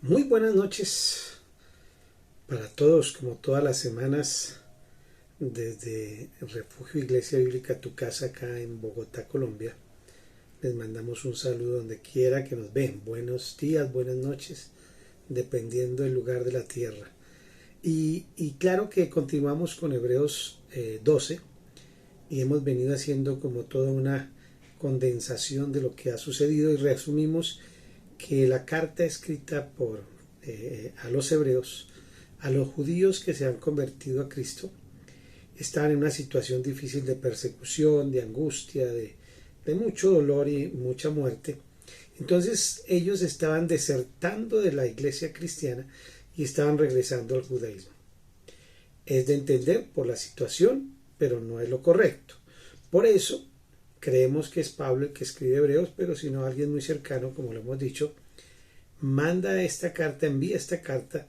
Muy buenas noches para todos, como todas las semanas, desde el Refugio Iglesia Bíblica Tu Casa acá en Bogotá, Colombia. Les mandamos un saludo donde quiera que nos ven. Buenos días, buenas noches, dependiendo del lugar de la tierra. Y claro que continuamos con Hebreos 12 y hemos venido haciendo como toda una condensación de lo que ha sucedido y resumimos que la carta escrita a los hebreos, a los judíos que se han convertido a Cristo, estaban en una situación difícil de persecución, de angustia, de mucho dolor y mucha muerte. Entonces ellos estaban desertando de la iglesia cristiana y estaban regresando al judaísmo. Es de entender por la situación, pero no es lo correcto. Por eso creemos que es Pablo el que escribe Hebreos, pero si no alguien muy cercano, como lo hemos dicho, envía esta carta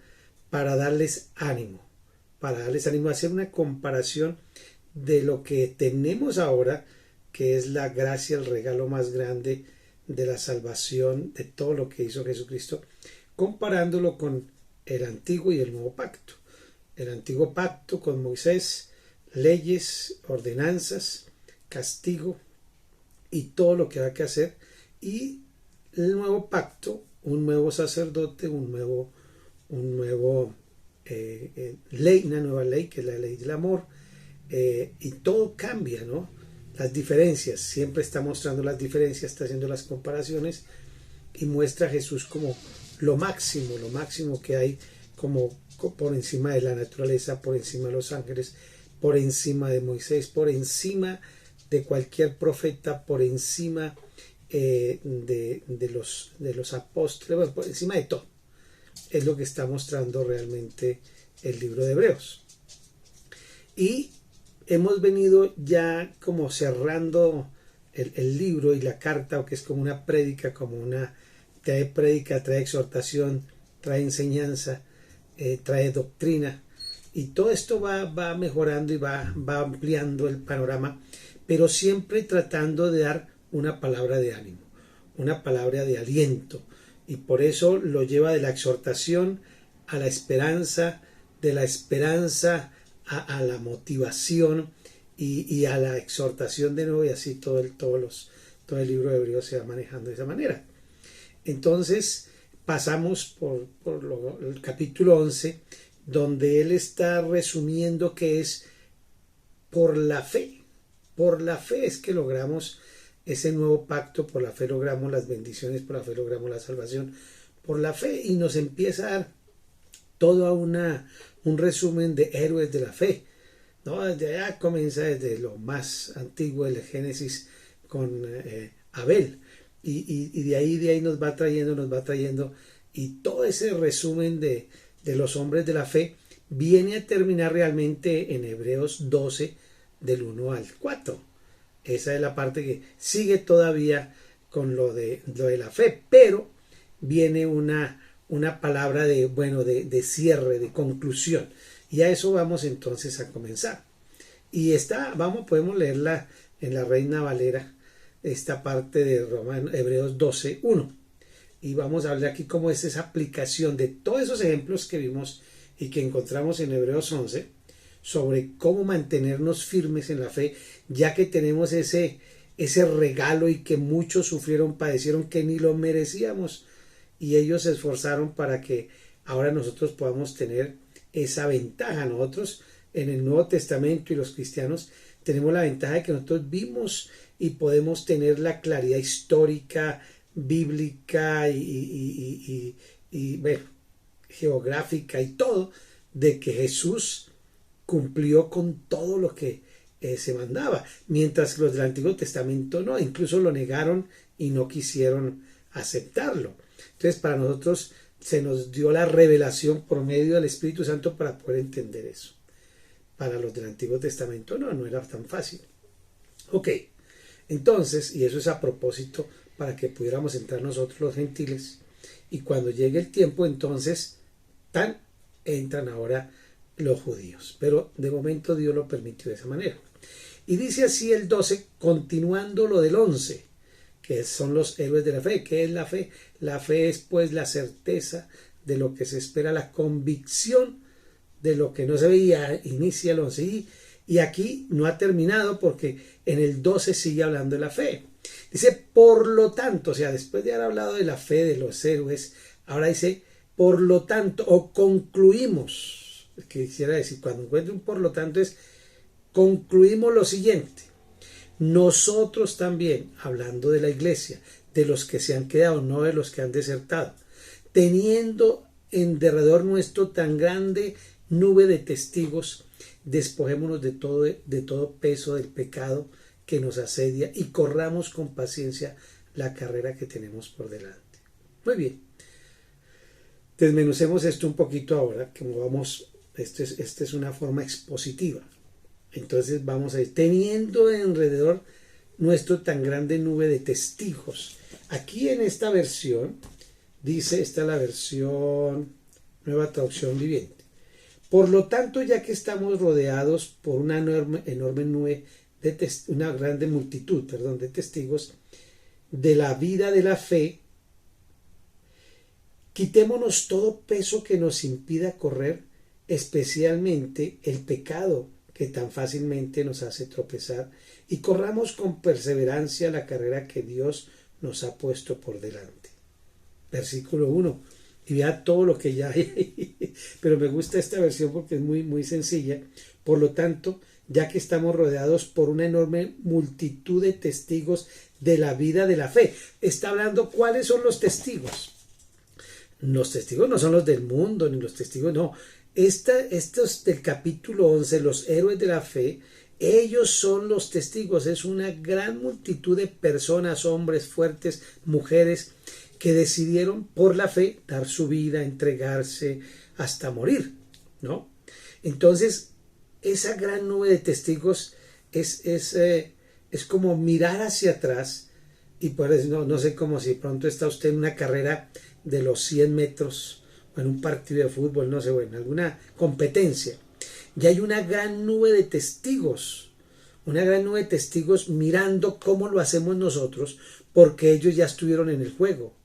para darles ánimo, a hacer una comparación de lo que tenemos ahora, que es la gracia, el regalo más grande de la salvación, de todo lo que hizo Jesucristo, comparándolo con el antiguo y el nuevo pacto. El antiguo pacto con Moisés, leyes, ordenanzas, castigo y todo lo que hay que hacer, y el nuevo pacto, un nuevo sacerdote, una nueva ley, que es la ley del amor, y todo cambia, ¿no? Las diferencias, siempre está mostrando las diferencias, está haciendo las comparaciones y muestra a Jesús como lo máximo que hay, como por encima de la naturaleza, por encima de los ángeles, por encima de Moisés, por encima de cualquier profeta, por encima de los apóstoles, bueno, por encima de todo. Es lo que está mostrando realmente el libro de Hebreos. Y hemos venido ya como cerrando el libro y la carta, o que es como una prédica, trae prédica, trae exhortación, trae enseñanza, trae doctrina, y todo esto va mejorando y va ampliando el panorama, pero siempre tratando de dar una palabra de ánimo, una palabra de aliento, y por eso lo lleva de la exhortación a la esperanza, de la esperanza a la motivación y a la exhortación de nuevo, y así todo el libro de Hebreos se va manejando de esa manera. Entonces pasamos por el capítulo 11, donde él está resumiendo que es por la fe es que logramos ese nuevo pacto, por la fe logramos las bendiciones, por la fe logramos la salvación, por la fe, y nos empieza a dar todo un resumen de héroes de la fe, ¿no? Desde allá comienza desde lo más antiguo del Génesis con Abel, y de ahí nos va trayendo, y todo ese resumen de los hombres de la fe viene a terminar realmente en Hebreos 12, del 1 al 4. Esa es la parte que sigue todavía con lo de la fe, pero viene una palabra de cierre, de conclusión, y a eso vamos entonces a comenzar. Y podemos leerla en la Reina Valera, esta parte de Hebreos 12, 1. Y vamos a hablar aquí cómo es esa aplicación de todos esos ejemplos que vimos y que encontramos en Hebreos 11, sobre cómo mantenernos firmes en la fe, ya que tenemos ese regalo, y que muchos padecieron que ni lo merecíamos, y ellos se esforzaron para que ahora nosotros podamos tener esa ventaja. Nosotros en el Nuevo Testamento, y los cristianos tenemos la ventaja de que nosotros vimos y podemos tener la claridad histórica, bíblica y bueno, geográfica y todo, de que Jesús cumplió con todo lo que se mandaba, mientras que los del Antiguo Testamento no, incluso lo negaron y no quisieron aceptarlo. Entonces para nosotros se nos dio la revelación por medio del Espíritu Santo para poder entender eso. Para los del Antiguo Testamento no era tan fácil. Ok, entonces, y eso es a propósito para que pudiéramos entrar nosotros los gentiles, y cuando llegue el tiempo entonces entran ahora los judíos, pero de momento Dios lo permitió de esa manera. Y dice así el 12, continuando lo del 11, que son los héroes de la fe. ¿Qué es la fe? La fe es pues la certeza de lo que se espera, la convicción de lo que no se veía. Inicia el 11 y aquí no ha terminado porque en el 12 sigue hablando de la fe. Dice, por lo tanto, o sea, después de haber hablado de la fe de los héroes, ahora dice, por lo tanto, o concluimos, que quisiera decir, cuando encuentro un por lo tanto es, concluimos lo siguiente, nosotros también, hablando de la iglesia, de los que se han quedado, no de los que han desertado, teniendo en derredor nuestro tan grande nube de testigos, despojémonos de todo peso del pecado que nos asedia y corramos con paciencia la carrera que tenemos por delante. Muy bien, desmenucemos esto un poquito ahora, como vamos, esta es una forma expositiva. Entonces vamos a ir teniendo alrededor nuestro tan grande nube de testigos. Aquí en esta versión, dice, esta es la versión Nueva Traducción Viviente. Por lo tanto, ya que estamos rodeados por una enorme nube, una grande multitud, de testigos de la vida de la fe, quitémonos todo peso que nos impida correr, especialmente el pecado que tan fácilmente nos hace tropezar, y corramos con perseverancia la carrera que Dios nos ha puesto por delante. Versículo 1. Y vea todo lo que ya hay, pero me gusta esta versión porque es muy sencilla. Por lo tanto, ya que estamos rodeados por una enorme multitud de testigos de la vida de la fe. Está hablando cuáles son los testigos. Los testigos no son los del mundo, ni los testigos, no. Estos del capítulo 11, los héroes de la fe, ellos son los testigos. Es una gran multitud de personas, hombres fuertes, mujeres, que decidieron por la fe dar su vida, entregarse hasta morir, ¿no? Entonces, esa gran nube de testigos es como mirar hacia atrás y por eso no sé, como si pronto está usted en una carrera de los 100 metros o en un partido de fútbol, no sé, o en alguna competencia. Y hay una gran nube de testigos, mirando cómo lo hacemos nosotros, porque ellos ya estuvieron en el juego.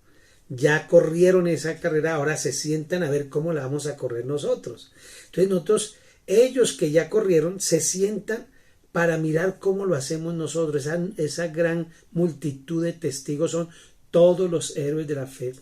Ya corrieron esa carrera, ahora se sientan a ver cómo la vamos a correr nosotros. Entonces ellos que ya corrieron, se sientan para mirar cómo lo hacemos nosotros. Esa gran multitud de testigos son todos los héroes de la fe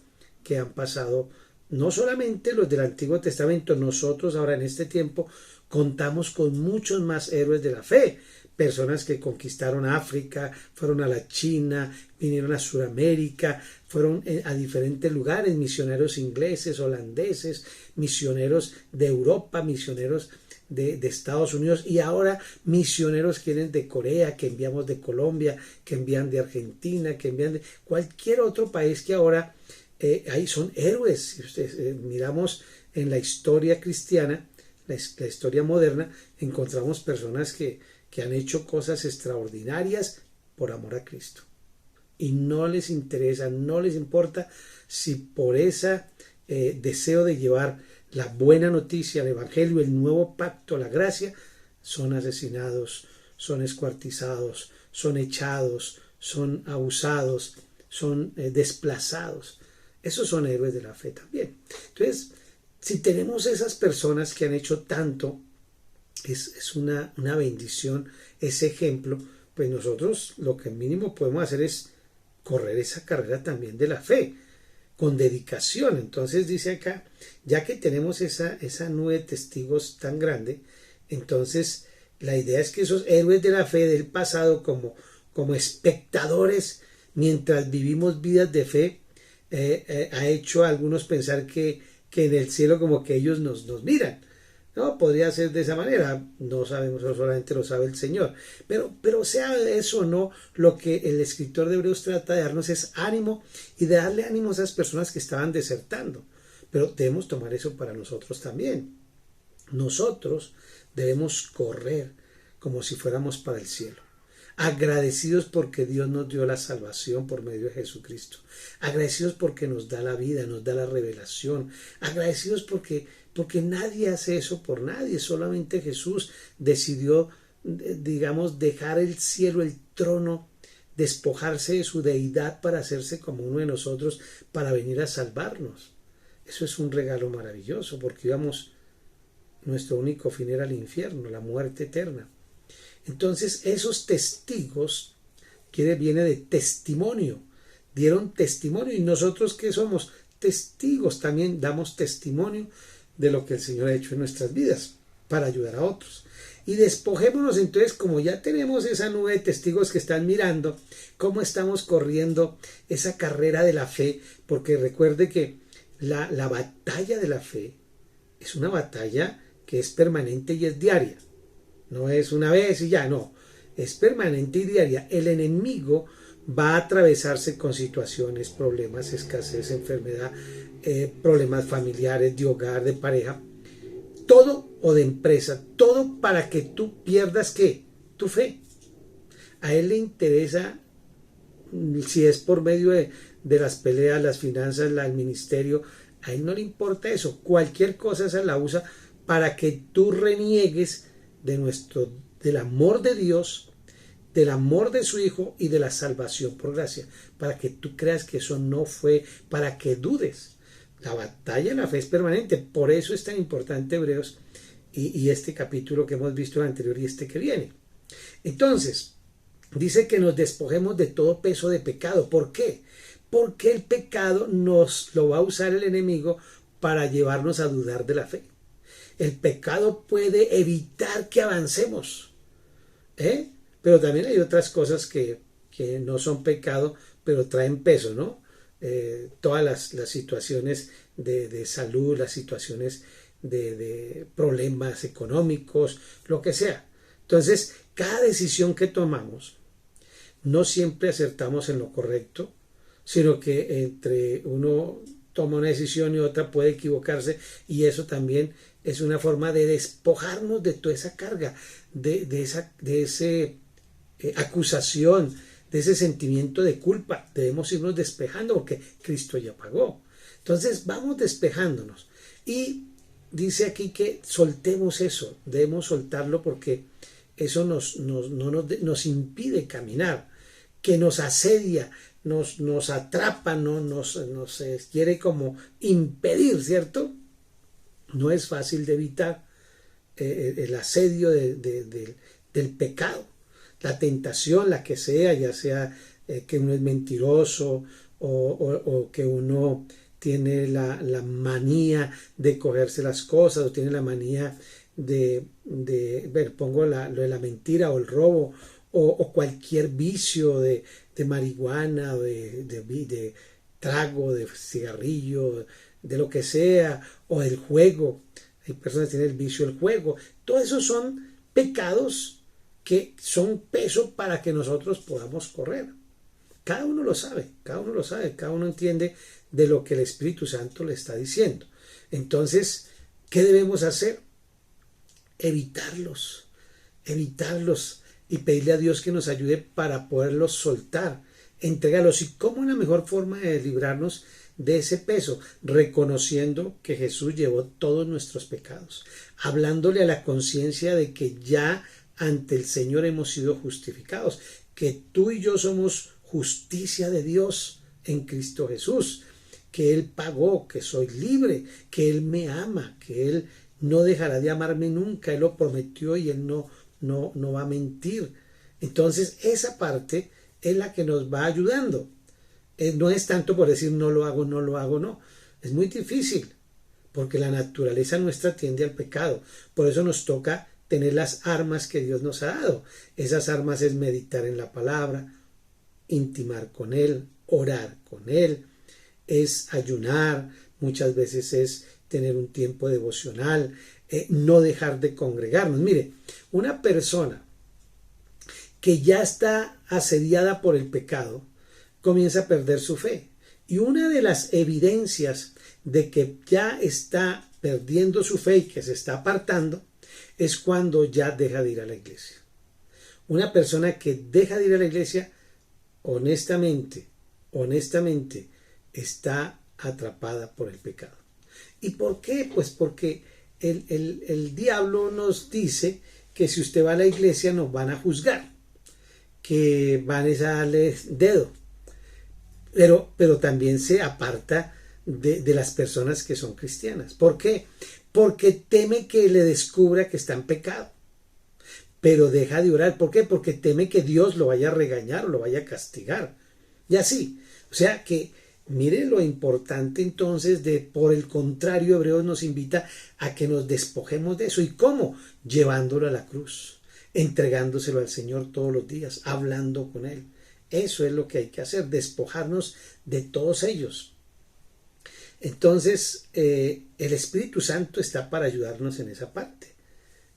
que han pasado, no solamente los del Antiguo Testamento, nosotros ahora en este tiempo contamos con muchos más héroes de la fe. Personas que conquistaron África, fueron a la China, vinieron a Sudamérica, fueron a diferentes lugares, misioneros ingleses, holandeses, misioneros de Europa, misioneros de Estados Unidos y ahora misioneros que vienen de Corea, que enviamos de Colombia, que envían de Argentina, que envían de cualquier otro país que ahora ahí son héroes. Si ustedes miramos en la historia cristiana, la historia moderna, encontramos personas que han hecho cosas extraordinarias por amor a Cristo. Y no les interesa, no les importa si por ese deseo de llevar la buena noticia, el Evangelio, el nuevo pacto, la gracia, son asesinados, son escuartizados, son echados, son abusados, son desplazados. Esos son héroes de la fe también. Entonces, si tenemos esas personas que han hecho tanto, es una bendición ese ejemplo, pues nosotros lo que mínimo podemos hacer es correr esa carrera también de la fe, con dedicación. Entonces dice acá, ya que tenemos esa nube de testigos tan grande, entonces la idea es que esos héroes de la fe del pasado como espectadores, mientras vivimos vidas de fe, ha hecho a algunos pensar que en el cielo como que ellos nos miran. No, podría ser de esa manera, no sabemos, solamente lo sabe el Señor. Pero sea eso o no, lo que el escritor de Hebreos trata de darnos es ánimo y de darle ánimo a esas personas que estaban desertando. Pero debemos tomar eso para nosotros también. Nosotros debemos correr como si fuéramos para el cielo. Agradecidos porque Dios nos dio la salvación por medio de Jesucristo. Agradecidos porque nos da la vida, nos da la revelación. Agradecidos porque nadie hace eso por nadie. Solamente Jesús decidió, digamos, dejar el cielo, el trono, despojarse de su deidad para hacerse como uno de nosotros, para venir a salvarnos. Eso es un regalo maravilloso, porque nuestro único fin era el infierno, la muerte eterna. Entonces esos testigos viene de testimonio, dieron testimonio, y nosotros que somos testigos también damos testimonio de lo que el Señor ha hecho en nuestras vidas para ayudar a otros. Y despojémonos entonces, como ya tenemos esa nube de testigos que están mirando cómo estamos corriendo esa carrera de la fe, porque recuerde que la batalla de la fe es una batalla que es permanente y es diaria. No es una vez y ya, no. Es permanente y diaria. El enemigo va a atravesarse con situaciones, problemas, escasez, enfermedad, problemas familiares, de hogar, de pareja, todo, o de empresa, todo para que tú pierdas ¿qué? Tu fe. A él le interesa, si es por medio de las peleas, las finanzas, el ministerio, a él no le importa eso. Cualquier cosa esa la usa para que tú reniegues del amor de Dios, del amor de su Hijo y de la salvación por gracia, para que tú creas que eso no fue, para que dudes. La batalla en la fe es permanente, por eso es tan importante Hebreos y este capítulo que hemos visto anterior y este que viene. Entonces, dice que nos despojemos de todo peso de pecado. ¿Por qué? Porque el pecado nos lo va a usar el enemigo para llevarnos a dudar de la fe. El pecado puede evitar que avancemos, pero también hay otras cosas que no son pecado, pero traen peso, ¿no? Todas las situaciones de salud, las situaciones de problemas económicos, lo que sea. Entonces, cada decisión que tomamos, no siempre acertamos en lo correcto, sino que entre uno toma una decisión y otra puede equivocarse, y eso también es una forma de despojarnos de toda esa carga, de esa acusación, de ese sentimiento de culpa. Debemos irnos despejando porque Cristo ya pagó. Entonces vamos despejándonos, y dice aquí que soltemos eso, debemos soltarlo porque eso nos impide caminar, que nos asedia, nos atrapa, nos quiere como impedir, ¿cierto? No es fácil de evitar el asedio del pecado, la tentación, la que sea, ya sea que uno es mentiroso o que uno tiene la manía de cogerse las cosas, o tiene la manía pongo lo de la mentira o el robo, o cualquier vicio de marihuana, de trago, de cigarrillo, de lo que sea, o del juego. Hay personas que tienen el vicio del juego. Todo eso son pecados que son peso para que nosotros podamos correr. Cada uno lo sabe, cada uno entiende de lo que el Espíritu Santo le está diciendo. Entonces, ¿qué debemos hacer? Evitarlos y pedirle a Dios que nos ayude para poderlos soltar, entregarlos. ¿Y cómo es la mejor forma de librarnos de ese peso? Reconociendo que Jesús llevó todos nuestros pecados, hablándole a la conciencia de que ya ante el Señor hemos sido justificados, que tú y yo somos justicia de Dios en Cristo Jesús, que Él pagó, que soy libre, que Él me ama, que Él no dejará de amarme nunca, Él lo prometió y Él no va a mentir. Entonces esa parte es la que nos va ayudando. No es tanto por decir no lo hago, no. Es muy difícil, porque la naturaleza nuestra tiende al pecado. Por eso nos toca tener las armas que Dios nos ha dado. Esas armas es meditar en la palabra, intimar con Él, orar con Él, es ayunar, muchas veces es tener un tiempo devocional, no dejar de congregarnos. Mire, una persona que ya está asediada por el pecado comienza a perder su fe. Y una de las evidencias de que ya está perdiendo su fe y que se está apartando es cuando ya deja de ir a la iglesia. Una persona que deja de ir a la iglesia, honestamente, está atrapada por el pecado. ¿Y por qué? Pues porque el diablo nos dice que si usted va a la iglesia nos van a juzgar, que van a darle dedo, pero también se aparta de las personas que son cristianas. ¿Por qué? Porque teme que le descubra que está en pecado, pero deja de orar. ¿Por qué? Porque teme que Dios lo vaya a regañar o lo vaya a castigar. Y así. O sea que mire lo importante entonces de, por el contrario, Hebreos nos invita a que nos despojemos de eso. ¿Y cómo? Llevándolo a la cruz, entregándoselo al Señor todos los días, hablando con Él. Eso es lo que hay que hacer, despojarnos de todos ellos. Entonces, el Espíritu Santo está para ayudarnos en esa parte.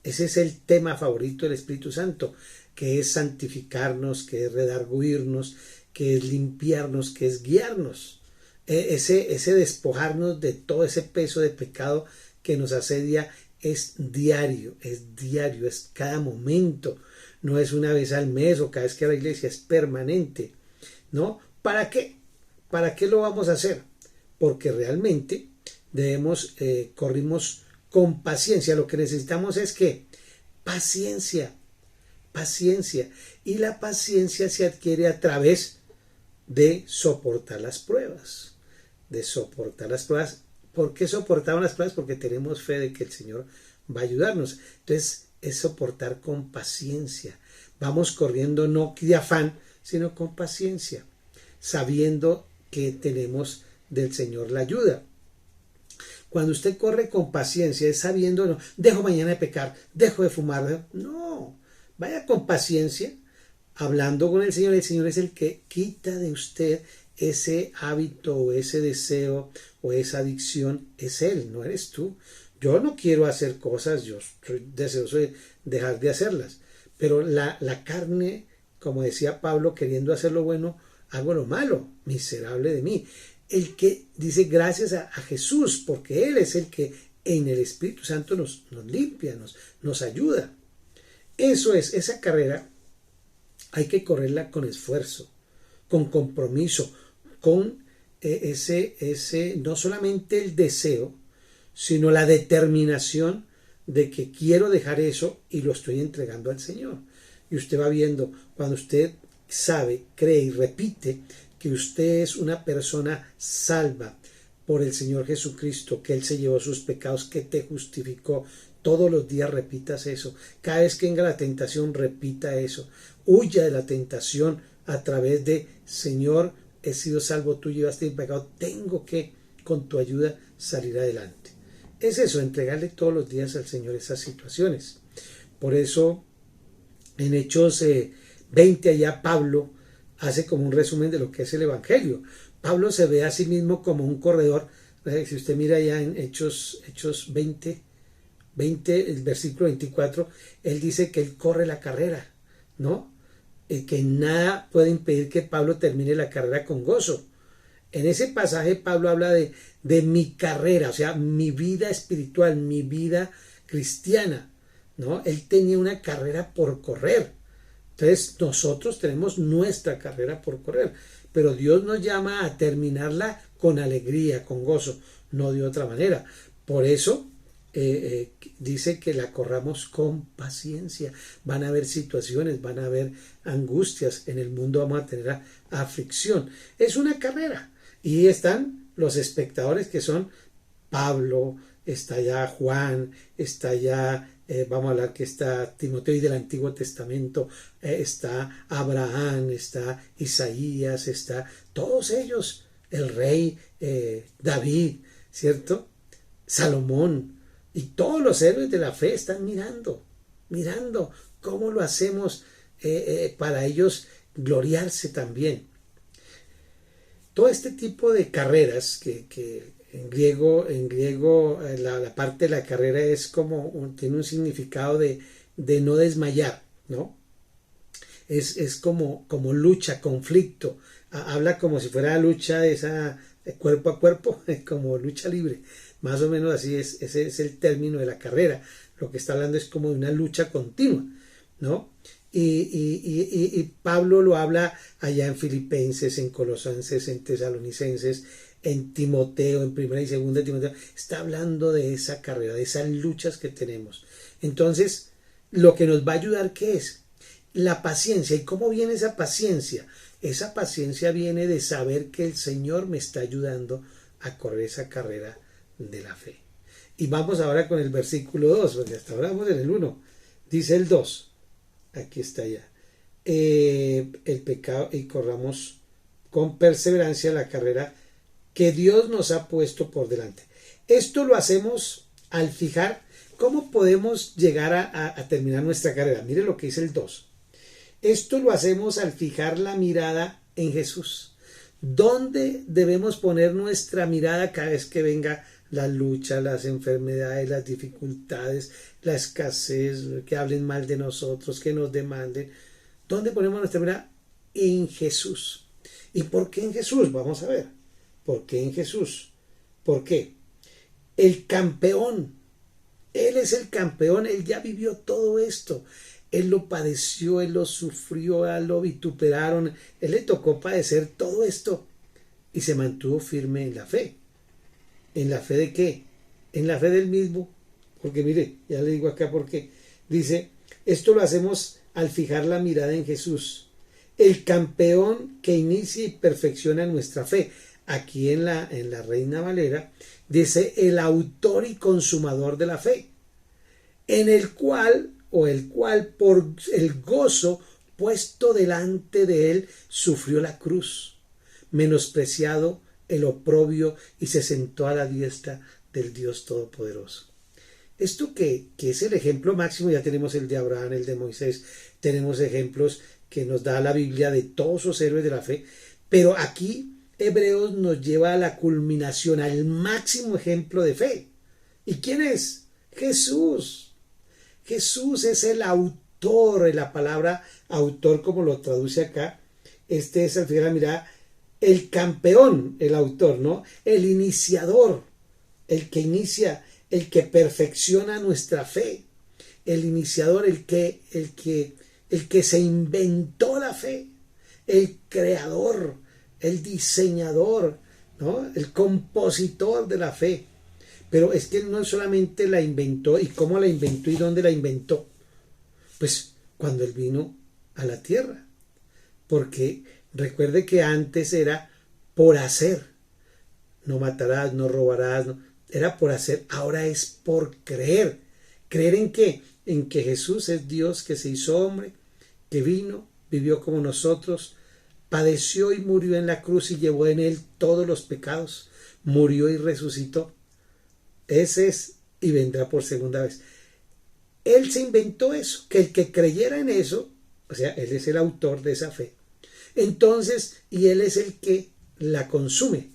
Ese es el tema favorito del Espíritu Santo, que es santificarnos, que es redarguirnos, que es limpiarnos, que es guiarnos. Ese despojarnos de todo ese peso de pecado que nos asedia es diario, es cada momento. No es una vez al mes o cada vez que va a la iglesia, es permanente, ¿no? ¿Para qué? ¿Para qué lo vamos a hacer? Porque realmente corrimos con paciencia. Lo que necesitamos es que paciencia. Y la paciencia se adquiere a través de soportar las pruebas. ¿Por qué soportamos las pruebas? Porque tenemos fe de que el Señor va a ayudarnos. Entonces es soportar con paciencia. Vamos corriendo no de afán, sino con paciencia, sabiendo que tenemos del Señor la ayuda. Cuando usted corre con paciencia es sabiendo, no, dejo mañana de pecar, dejo de fumar. No, vaya con paciencia, hablando con el Señor. El Señor es el que quita de usted ese hábito o ese deseo o esa adicción. Es Él, no eres tú. Yo no quiero hacer cosas, yo estoy deseoso de dejar de hacerlas. Pero la carne, como decía Pablo, queriendo hacer lo bueno, hago lo malo, miserable de mí. El que dice gracias a Jesús, porque Él es el que en el Espíritu Santo nos limpia, nos ayuda. Eso es, esa carrera hay que correrla con esfuerzo, con compromiso, con no solamente el deseo, sino la determinación de que quiero dejar eso y lo estoy entregando al Señor. Y usted va viendo, cuando usted sabe, cree y repite que usted es una persona salva por el Señor Jesucristo, que Él se llevó sus pecados, que te justificó. Todos los días repitas eso. Cada vez que venga la tentación, repita eso. Huya de la tentación a través de, Señor, he sido salvo, tú llevaste mi pecado, tengo que, con tu ayuda, salir adelante. Es eso, entregarle todos los días al Señor esas situaciones. Por eso, en Hechos 20, allá Pablo hace como un resumen de lo que es el Evangelio. Pablo se ve a sí mismo como un corredor. Si usted mira allá en Hechos 20, el versículo 24, él dice que él corre la carrera, ¿no? Que nada puede impedir que Pablo termine la carrera con gozo. En ese pasaje Pablo habla de mi carrera, o sea, mi vida espiritual, mi vida cristiana, ¿no? Él tenía una carrera por correr. Entonces nosotros tenemos nuestra carrera por correr, pero Dios nos llama a terminarla con alegría, con gozo, no de otra manera. Por eso dice que la corramos con paciencia. Van a haber situaciones, van a haber angustias, en el mundo vamos a tener aflicción. Es una carrera y están los espectadores que son Pablo, está allá Juan, está allá vamos a hablar que está Timoteo y del Antiguo Testamento, está Abraham, está Isaías, está todos ellos, el rey David, ¿cierto? Salomón y todos los héroes de la fe están mirando cómo lo hacemos para ellos gloriarse también. Todo este tipo de carreras que en griego la parte de la carrera es como, tiene un significado de no desmayar, ¿no? Es como lucha, conflicto. Habla como si fuera lucha de esa cuerpo a cuerpo, como lucha libre. Más o menos así es, ese es el término de la carrera. Lo que está hablando es como de una lucha continua, ¿no? Y Pablo lo habla allá en Filipenses, en Colosenses, en Tesalonicenses, en Timoteo, en primera y segunda de Timoteo. Está hablando de esa carrera, de esas luchas que tenemos. Entonces, lo que nos va a ayudar, ¿qué es? La paciencia. ¿Y cómo viene esa paciencia? Esa paciencia viene de saber que el Señor me está ayudando a correr esa carrera de la fe. Y vamos ahora con el versículo 2, porque hasta ahora vamos en el 1. Dice el 2, aquí está ya, el pecado, y corramos con perseverancia la carrera que Dios nos ha puesto por delante. Esto lo hacemos al fijar cómo podemos llegar a terminar nuestra carrera. Mire lo que dice el 2. Esto lo hacemos al fijar la mirada en Jesús. ¿Dónde debemos poner nuestra mirada cada vez que venga la lucha, las enfermedades, las dificultades, la escasez, que hablen mal de nosotros, que nos demanden? ¿Dónde ponemos nuestra mirada? En Jesús. ¿Y por qué en Jesús? Vamos a ver. ¿Por qué en Jesús? ¿Por qué? El campeón. Él es el campeón. Él ya vivió todo esto. Él lo padeció, él lo sufrió, él lo vituperaron. Él le tocó padecer todo esto. Y se mantuvo firme en la fe. ¿En la fe de qué? En la fe del mismo. Porque mire, ya le digo acá por qué. Dice, esto lo hacemos al fijar la mirada en Jesús, el campeón que inicia y perfecciona nuestra fe. Aquí en la Reina Valera dice el autor y consumador de la fe, en el cual por el gozo puesto delante de él sufrió la cruz, menospreciado el oprobio, y se sentó a la diestra del Dios Todopoderoso. Esto que es el ejemplo máximo. Ya tenemos el de Abraham, el de Moisés, tenemos ejemplos que nos da la Biblia de todos los héroes de la fe, pero aquí Hebreos nos lleva a la culminación, al máximo ejemplo de fe. ¿Y quién es? Jesús. Jesús es el autor. La palabra autor, como lo traduce acá, este es, al fijar la mirada, el campeón, el autor, ¿no? El iniciador, el que inicia, el que perfecciona nuestra fe, el iniciador, el que se inventó la fe, el creador, el diseñador, ¿no? El compositor de la fe. Pero es que él no solamente la inventó. ¿Y cómo la inventó y dónde la inventó? Pues cuando él vino a la tierra. Porque recuerde que antes era por hacer. No matarás, no robarás, no. Era por hacer. Ahora es por creer. ¿Creer en qué? En que Jesús es Dios que se hizo hombre, que vino, vivió como nosotros, padeció y murió en la cruz y llevó en él todos los pecados, murió y resucitó. Ese es, y vendrá por segunda vez. Él se inventó eso, que el que creyera en eso, o sea, él es el autor de esa fe. Entonces, y él es el que la consume.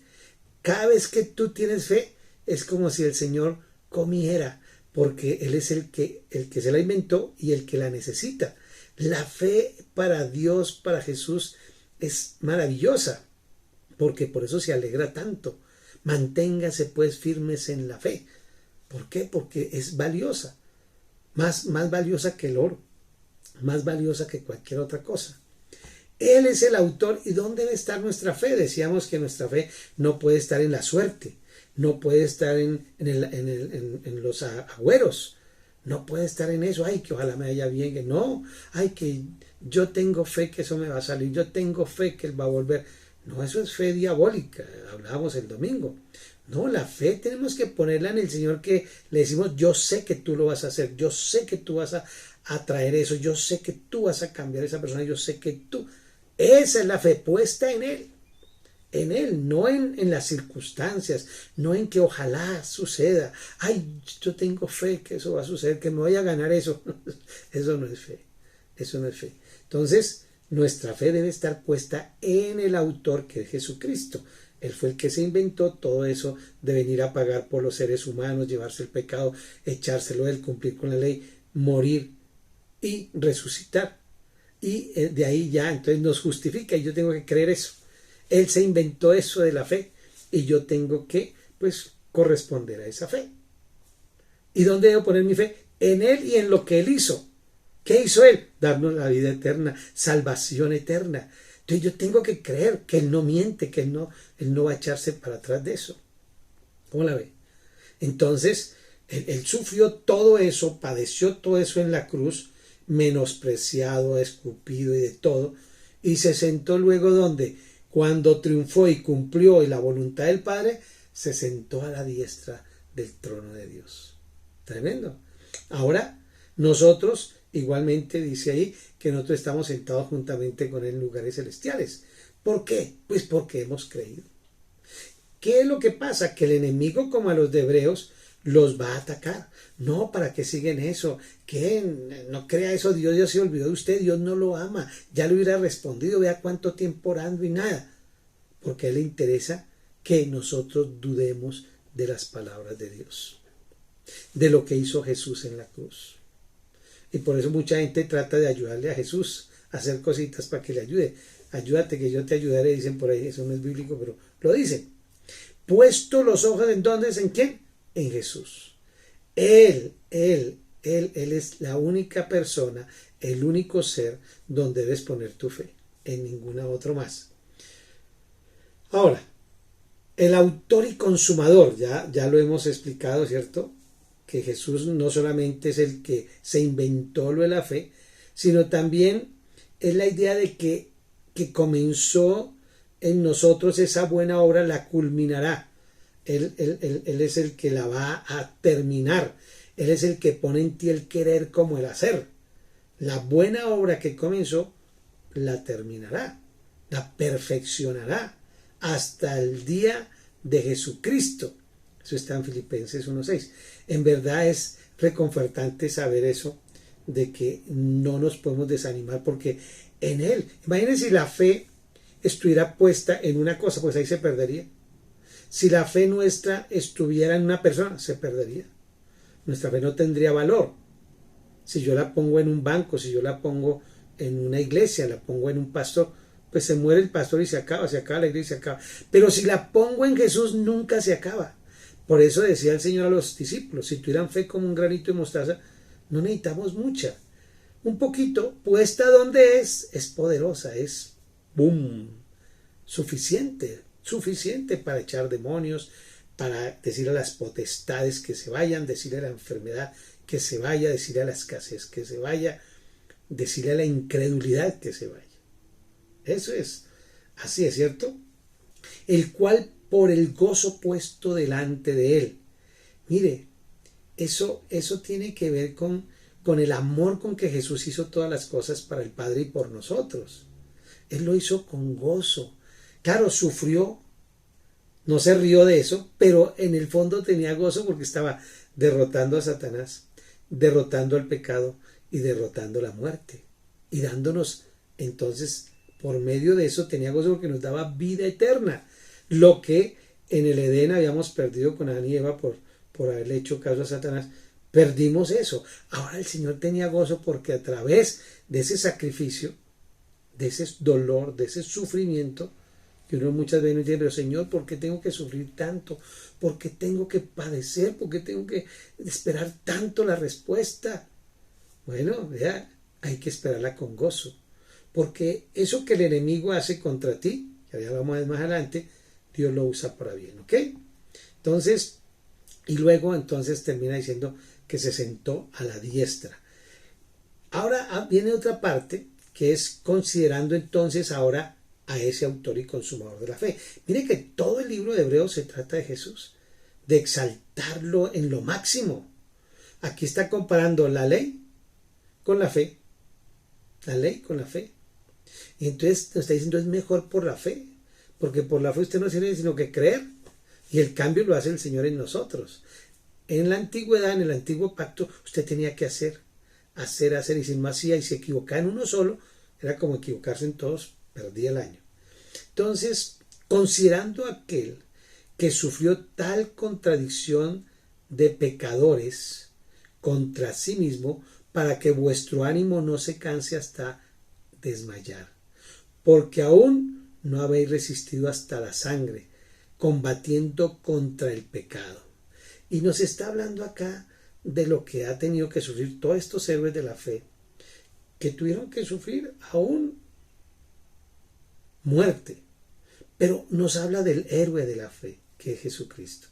Cada vez que tú tienes fe, es como si el Señor comiera, porque él es el que se la inventó y el que la necesita. La fe para Dios, para Jesús, es maravillosa, porque por eso se alegra tanto. Manténgase pues firmes en la fe. ¿Por qué? Porque es valiosa, más valiosa que el oro, más valiosa que cualquier otra cosa. Él es el autor. ¿Y dónde debe estar nuestra fe? Decíamos que nuestra fe no puede estar en la suerte, no puede estar en los agüeros, no puede estar en eso. Ay, que ojalá me vaya bien, que no, ay, que yo tengo fe que eso me va a salir, yo tengo fe que él va a volver. No, eso es fe diabólica, hablábamos el domingo. No, la fe tenemos que ponerla en el Señor, que le decimos, yo sé que tú lo vas a hacer, yo sé que tú vas a traer eso, yo sé que tú vas a cambiar a esa persona, yo sé que tú. Esa es la fe puesta en Él, no en las circunstancias, no en que ojalá suceda. Ay, yo tengo fe que eso va a suceder, que me voy a ganar eso. Eso no es fe, eso no es fe. Entonces, nuestra fe debe estar puesta en el autor, que es Jesucristo. Él fue el que se inventó todo eso de venir a pagar por los seres humanos, llevarse el pecado, echárselo, él cumplir con la ley, morir y resucitar. Y de ahí ya, entonces nos justifica, y yo tengo que creer eso. Él se inventó eso de la fe y yo tengo que, pues, corresponder a esa fe. ¿Y dónde debo poner mi fe? En Él y en lo que Él hizo. ¿Qué hizo Él? Darnos la vida eterna, salvación eterna. Entonces yo tengo que creer que Él no miente, que Él no va a echarse para atrás de eso. ¿Cómo la ve? Entonces, él sufrió todo eso, padeció todo eso en la cruz, menospreciado, escupido y de todo, y se sentó luego donde, cuando triunfó y cumplió la voluntad del Padre, se sentó a la diestra del trono de Dios. Tremendo. Ahora, nosotros, igualmente dice ahí, que nosotros estamos sentados juntamente con él en lugares celestiales. ¿Por qué? Pues porque hemos creído. ¿Qué es lo que pasa? Que el enemigo, como a los de Hebreos, los va a atacar. No, ¿para qué siguen eso? ¿Qué? No crea eso, Dios ya se olvidó de usted, Dios no lo ama. Ya le hubiera respondido, vea cuánto tiempo orando y nada. Porque a él le interesa que nosotros dudemos de las palabras de Dios, de lo que hizo Jesús en la cruz. Y por eso mucha gente trata de ayudarle a Jesús a hacer cositas para que le ayude. Ayúdate que yo te ayudaré, dicen por ahí, eso no es bíblico, pero lo dicen. Puesto los ojos entonces, ¿en quién? En Jesús. Él es la única persona, el único ser donde debes poner tu fe, en ninguna otra más. Ahora, el autor y consumador, ya lo hemos explicado, ¿cierto? Que Jesús no solamente es el que se inventó lo de la fe, sino también es la idea de que comenzó en nosotros esa buena obra, la culminará. Él es el que la va a terminar. Él es el que pone en ti el querer como el hacer. La buena obra que comenzó, la terminará, la perfeccionará hasta el día de Jesucristo. Eso está en Filipenses 1:6. En verdad es reconfortante saber eso, de que no nos podemos desanimar, porque en Él, imagínense si la fe estuviera puesta en una cosa, pues ahí se perdería. Si la fe nuestra estuviera en una persona, se perdería. Nuestra fe no tendría valor. Si yo la pongo en un banco, si yo la pongo en una iglesia, la pongo en un pastor, pues se muere el pastor y se acaba la iglesia, se acaba. Pero si la pongo en Jesús, nunca se acaba. Por eso decía el Señor a los discípulos, si tuvieran fe como un granito de mostaza, no necesitamos mucha. Un poquito, puesta donde es poderosa, es boom, suficiente para echar demonios, para decir a las potestades que se vayan, decirle a la enfermedad que se vaya, decirle a la escasez que se vaya, decirle a la incredulidad que se vaya. Eso es, así es, ¿cierto? El cual por el gozo puesto delante de él. Mire, eso tiene que ver con el amor con que Jesús hizo todas las cosas para el Padre y por nosotros. Él lo hizo con gozo. Claro, sufrió, no se rió de eso, pero en el fondo tenía gozo porque estaba derrotando a Satanás, derrotando al pecado y derrotando la muerte. Y dándonos, entonces, por medio de eso tenía gozo porque nos daba vida eterna. Lo que en el Edén habíamos perdido con Adán y Eva por haberle hecho caso a Satanás, perdimos eso. Ahora el Señor tenía gozo porque a través de ese sacrificio, de ese dolor, de ese sufrimiento, que uno muchas veces no entiende, pero Señor, ¿por qué tengo que sufrir tanto? ¿Por qué tengo que padecer? ¿Por qué tengo que esperar tanto la respuesta? Bueno, ya hay que esperarla con gozo, porque eso que el enemigo hace contra ti, que ya vamos a ver más adelante, Dios lo usa para bien, ¿ok? Entonces, y luego entonces termina diciendo que se sentó a la diestra. Ahora viene otra parte que es considerando entonces ahora a ese autor y consumador de la fe. Mire que todo el libro de Hebreos se trata de Jesús, de exaltarlo en lo máximo. Aquí está comparando la ley con la fe, la ley con la fe. Y entonces nos está diciendo es mejor por la fe, porque por la fe usted no tiene sino que creer, y el cambio lo hace el Señor en nosotros. En la antigüedad, en el antiguo pacto, usted tenía que hacer, y si no hacía y se equivocaba en uno solo, era como equivocarse en todos, perdía el año. Entonces, considerando aquel que sufrió tal contradicción de pecadores contra sí mismo, para que vuestro ánimo no se canse hasta desmayar, porque aún no habéis resistido hasta la sangre, combatiendo contra el pecado. Y nos está hablando acá de lo que ha tenido que sufrir todos estos héroes de la fe, que tuvieron que sufrir aún muerte. Pero nos habla del héroe de la fe, que es Jesucristo,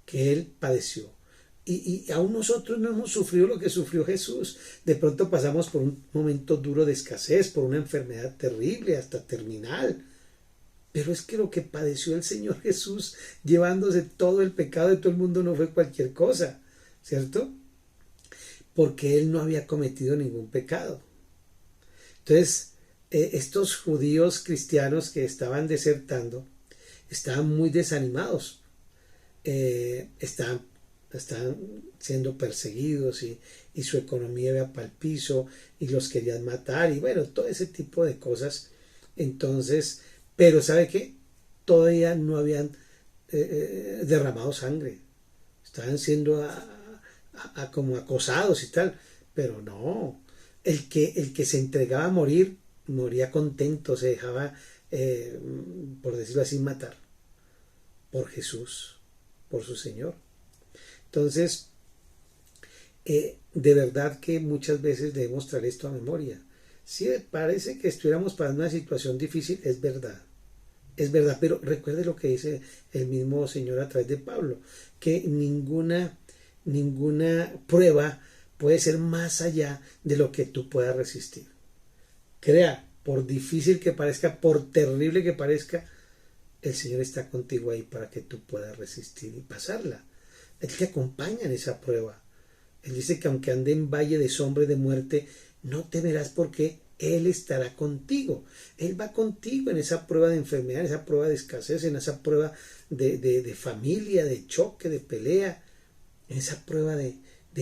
que Él padeció. Y aún nosotros no hemos sufrido lo que sufrió Jesús. De pronto pasamos por un momento duro de escasez, por una enfermedad terrible, hasta terminal. Pero es que lo que padeció el Señor Jesús llevándose todo el pecado de todo el mundo no fue cualquier cosa, ¿cierto? Porque Él no había cometido ningún pecado. Entonces, estos judíos cristianos que estaban desertando estaban muy desanimados, estaban siendo perseguidos y su economía iba para el piso y los querían matar y bueno, todo ese tipo de cosas. Entonces, pero ¿sabe qué? Todavía no habían derramado sangre, estaban siendo como acosados y tal, pero no, el que se entregaba a morir, moría contento, se dejaba, por decirlo así, matar por Jesús, por su Señor. Entonces, de verdad que muchas veces debemos traer esto a memoria. Si parece que estuviéramos pasando una situación difícil, es verdad, pero recuerde lo que dice el mismo Señor a través de Pablo, que ninguna prueba puede ser más allá de lo que tú puedas resistir. Crea, por difícil que parezca, por terrible que parezca, el Señor está contigo ahí para que tú puedas resistir y pasarla. Él te acompaña en esa prueba. Él dice que aunque ande en valle de sombra y de muerte, no temerás porque Él estará contigo. Él va contigo en esa prueba de enfermedad, en esa prueba de escasez, en esa prueba de familia, de choque, de pelea, en esa prueba de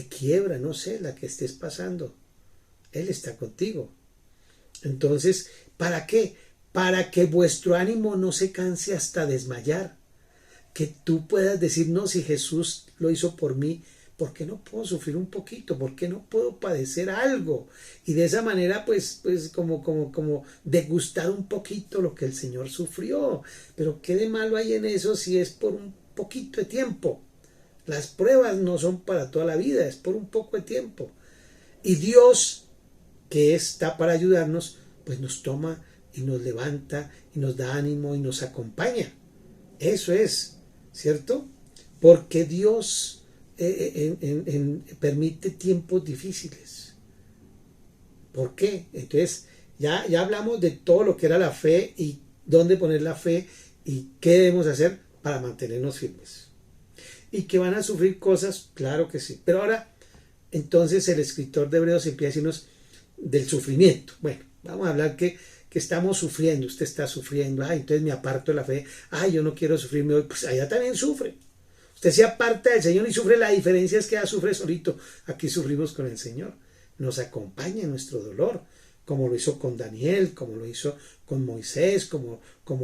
quiebra, no sé, la que estés pasando. Él está contigo. Entonces, ¿para qué? Para que vuestro ánimo no se canse hasta desmayar. Que tú puedas decir, no, si Jesús lo hizo por mí, ¿por qué no puedo sufrir un poquito? ¿Por qué no puedo padecer algo? Y de esa manera, pues como degustar un poquito lo que el Señor sufrió. Pero ¿qué de malo hay en eso si es por un poquito de tiempo? Las pruebas no son para toda la vida, es por un poco de tiempo. Y Dios, que está para ayudarnos, pues nos toma y nos levanta y nos da ánimo y nos acompaña. Eso es, ¿cierto? Porque Dios permite tiempos difíciles. ¿Por qué? Entonces, ya hablamos de todo lo que era la fe y dónde poner la fe y qué debemos hacer para mantenernos firmes. Y que van a sufrir cosas, claro que sí. Pero ahora, entonces el escritor de Hebreos empieza a decirnos del sufrimiento. Bueno, vamos a hablar que estamos sufriendo, usted está sufriendo, entonces me aparto de la fe, yo no quiero sufrirme hoy, pues allá también sufre. Usted se aparta del Señor y sufre, la diferencia es que ya sufre solito, aquí sufrimos con el Señor, nos acompaña en nuestro dolor, como lo hizo con Daniel, como lo hizo con Moisés, como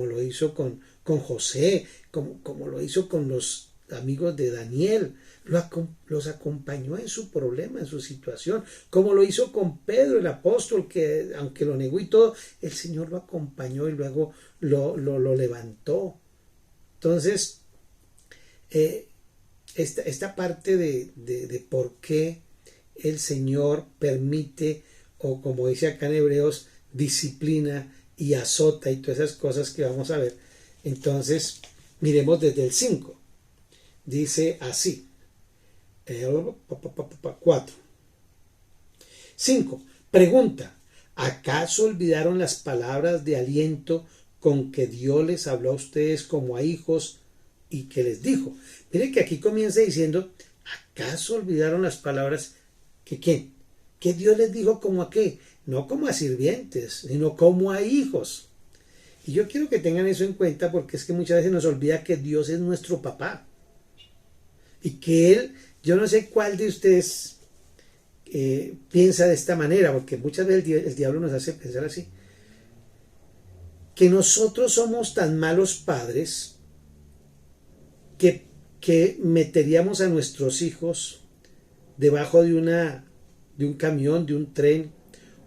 lo hizo con José, como lo hizo con los amigos de Daniel, los acompañó en su problema, en su situación, como lo hizo con Pedro, el apóstol, que aunque lo negó y todo, el Señor lo acompañó y luego lo levantó. Entonces, esta parte de por qué el Señor permite, o como dice acá en Hebreos, disciplina y azota y todas esas cosas que vamos a ver. Entonces, miremos desde el 5. Dice así, 4. 5. Pregunta, ¿acaso olvidaron las palabras de aliento con que Dios les habló a ustedes como a hijos y que les dijo? Mire que aquí comienza diciendo, ¿acaso olvidaron las palabras que quién? Que Dios les dijo como a qué, no como a sirvientes, sino como a hijos. Y yo quiero que tengan eso en cuenta porque es que muchas veces nos olvida que Dios es nuestro papá. Y que Él, yo no sé cuál de ustedes piensa de esta manera, porque muchas veces el diablo nos hace pensar así, que nosotros somos tan malos padres que meteríamos a nuestros hijos debajo de un camión, de un tren,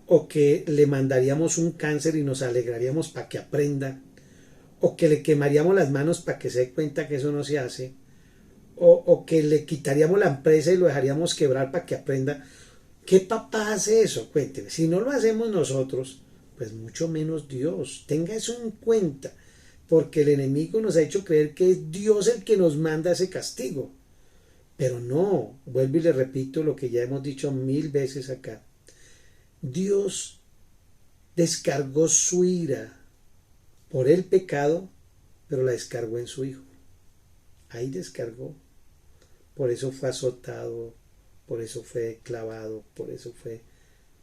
o que le mandaríamos un cáncer y nos alegraríamos para que aprenda, o que le quemaríamos las manos para que se dé cuenta que eso no se hace, o que le quitaríamos la empresa y lo dejaríamos quebrar para que aprenda. ¿Qué papá hace eso? Cuénteme. Si no lo hacemos nosotros, pues mucho menos Dios. Tenga eso en cuenta, porque el enemigo nos ha hecho creer que es Dios el que nos manda ese castigo. Pero no, vuelvo y le repito lo que ya hemos dicho 1000 veces acá. Dios descargó su ira por el pecado, pero la descargó en su Hijo. Ahí descargó. Por eso fue azotado, por eso fue clavado, por eso fue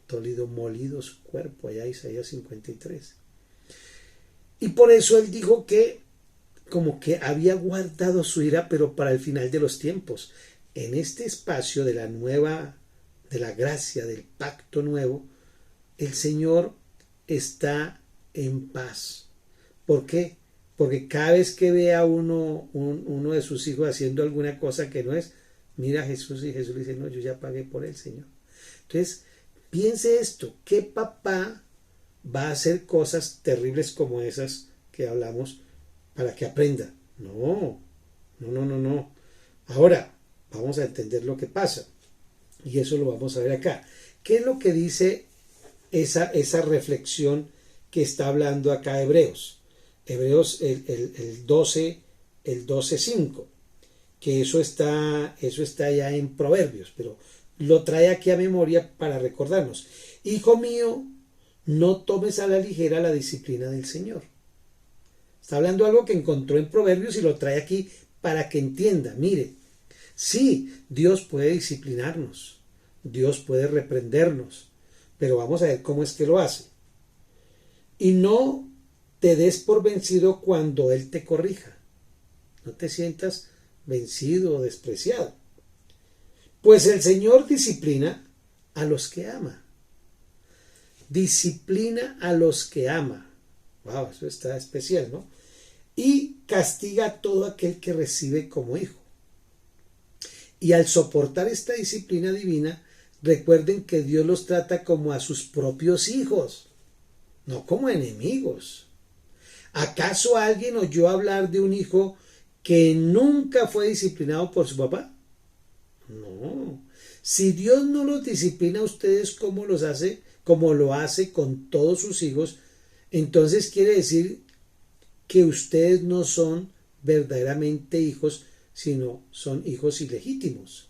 dolido, molido su cuerpo, allá Isaías 53. Y por eso él dijo que como que había guardado su ira, pero para el final de los tiempos. En este espacio de la nueva, de la gracia, del pacto nuevo, el Señor está en paz. ¿Por qué? Porque cada vez que ve a uno de sus hijos haciendo alguna cosa que no es, mira a Jesús y Jesús le dice, no, yo ya pagué por él, Señor. Entonces, piense esto, ¿qué papá va a hacer cosas terribles como esas que hablamos para que aprenda? No. Ahora, vamos a entender lo que pasa. Y eso lo vamos a ver acá. ¿Qué es lo que dice esa reflexión que está hablando acá Hebreos? Hebreos el 12:5, que eso está ya en Proverbios, pero lo trae aquí a memoria para recordarnos. Hijo mío, no tomes a la ligera la disciplina del Señor. Está hablando algo que encontró en Proverbios y lo trae aquí para que entienda. Mire, sí, Dios puede disciplinarnos, Dios puede reprendernos, pero vamos a ver cómo es que lo hace. Y no te des por vencido cuando Él te corrija. No te sientas vencido o despreciado. Pues el Señor disciplina a los que ama. Disciplina a los que ama. Wow, eso está especial, ¿no? Y castiga a todo aquel que recibe como hijo. Y al soportar esta disciplina divina, recuerden que Dios los trata como a sus propios hijos, no como enemigos. ¿Acaso alguien oyó hablar de un hijo que nunca fue disciplinado por su papá? No. Si Dios no los disciplina a ustedes como lo hace con todos sus hijos, entonces quiere decir que ustedes no son verdaderamente hijos, sino son hijos ilegítimos,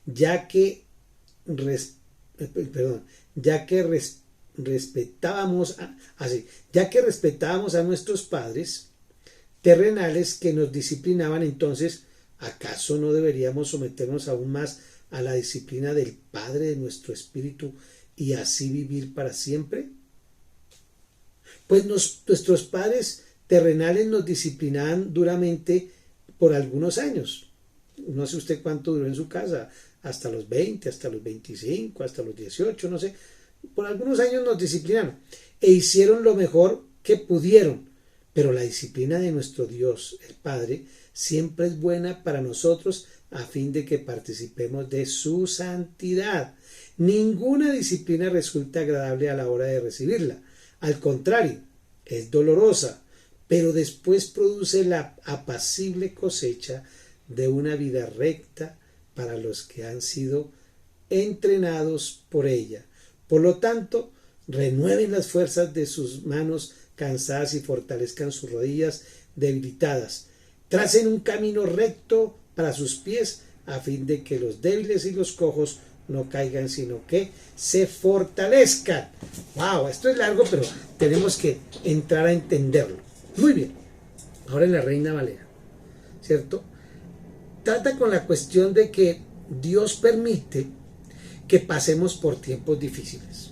ya que respetábamos a nuestros padres terrenales que nos disciplinaban. Entonces, ¿acaso no deberíamos someternos aún más a la disciplina del Padre de nuestro espíritu y así vivir para siempre? Pues nuestros padres terrenales nos disciplinaban duramente por algunos años. No sé usted cuánto duró en su casa, hasta los 20, hasta los 25, hasta los 18, no sé. Por algunos años nos disciplinaron e hicieron lo mejor que pudieron, pero la disciplina de nuestro Dios, el Padre, siempre es buena para nosotros a fin de que participemos de su santidad. Ninguna disciplina resulta agradable a la hora de recibirla. Al contrario, es dolorosa, pero después produce la apacible cosecha de una vida recta para los que han sido entrenados por ella. Por lo tanto, renueven las fuerzas de sus manos cansadas y fortalezcan sus rodillas debilitadas. Tracen un camino recto para sus pies a fin de que los débiles y los cojos no caigan, sino que se fortalezcan. ¡Wow! Esto es largo, pero tenemos que entrar a entenderlo. Muy bien. Ahora en la Reina Valera, ¿cierto? Trata con la cuestión de que Dios permite que pasemos por tiempos difíciles.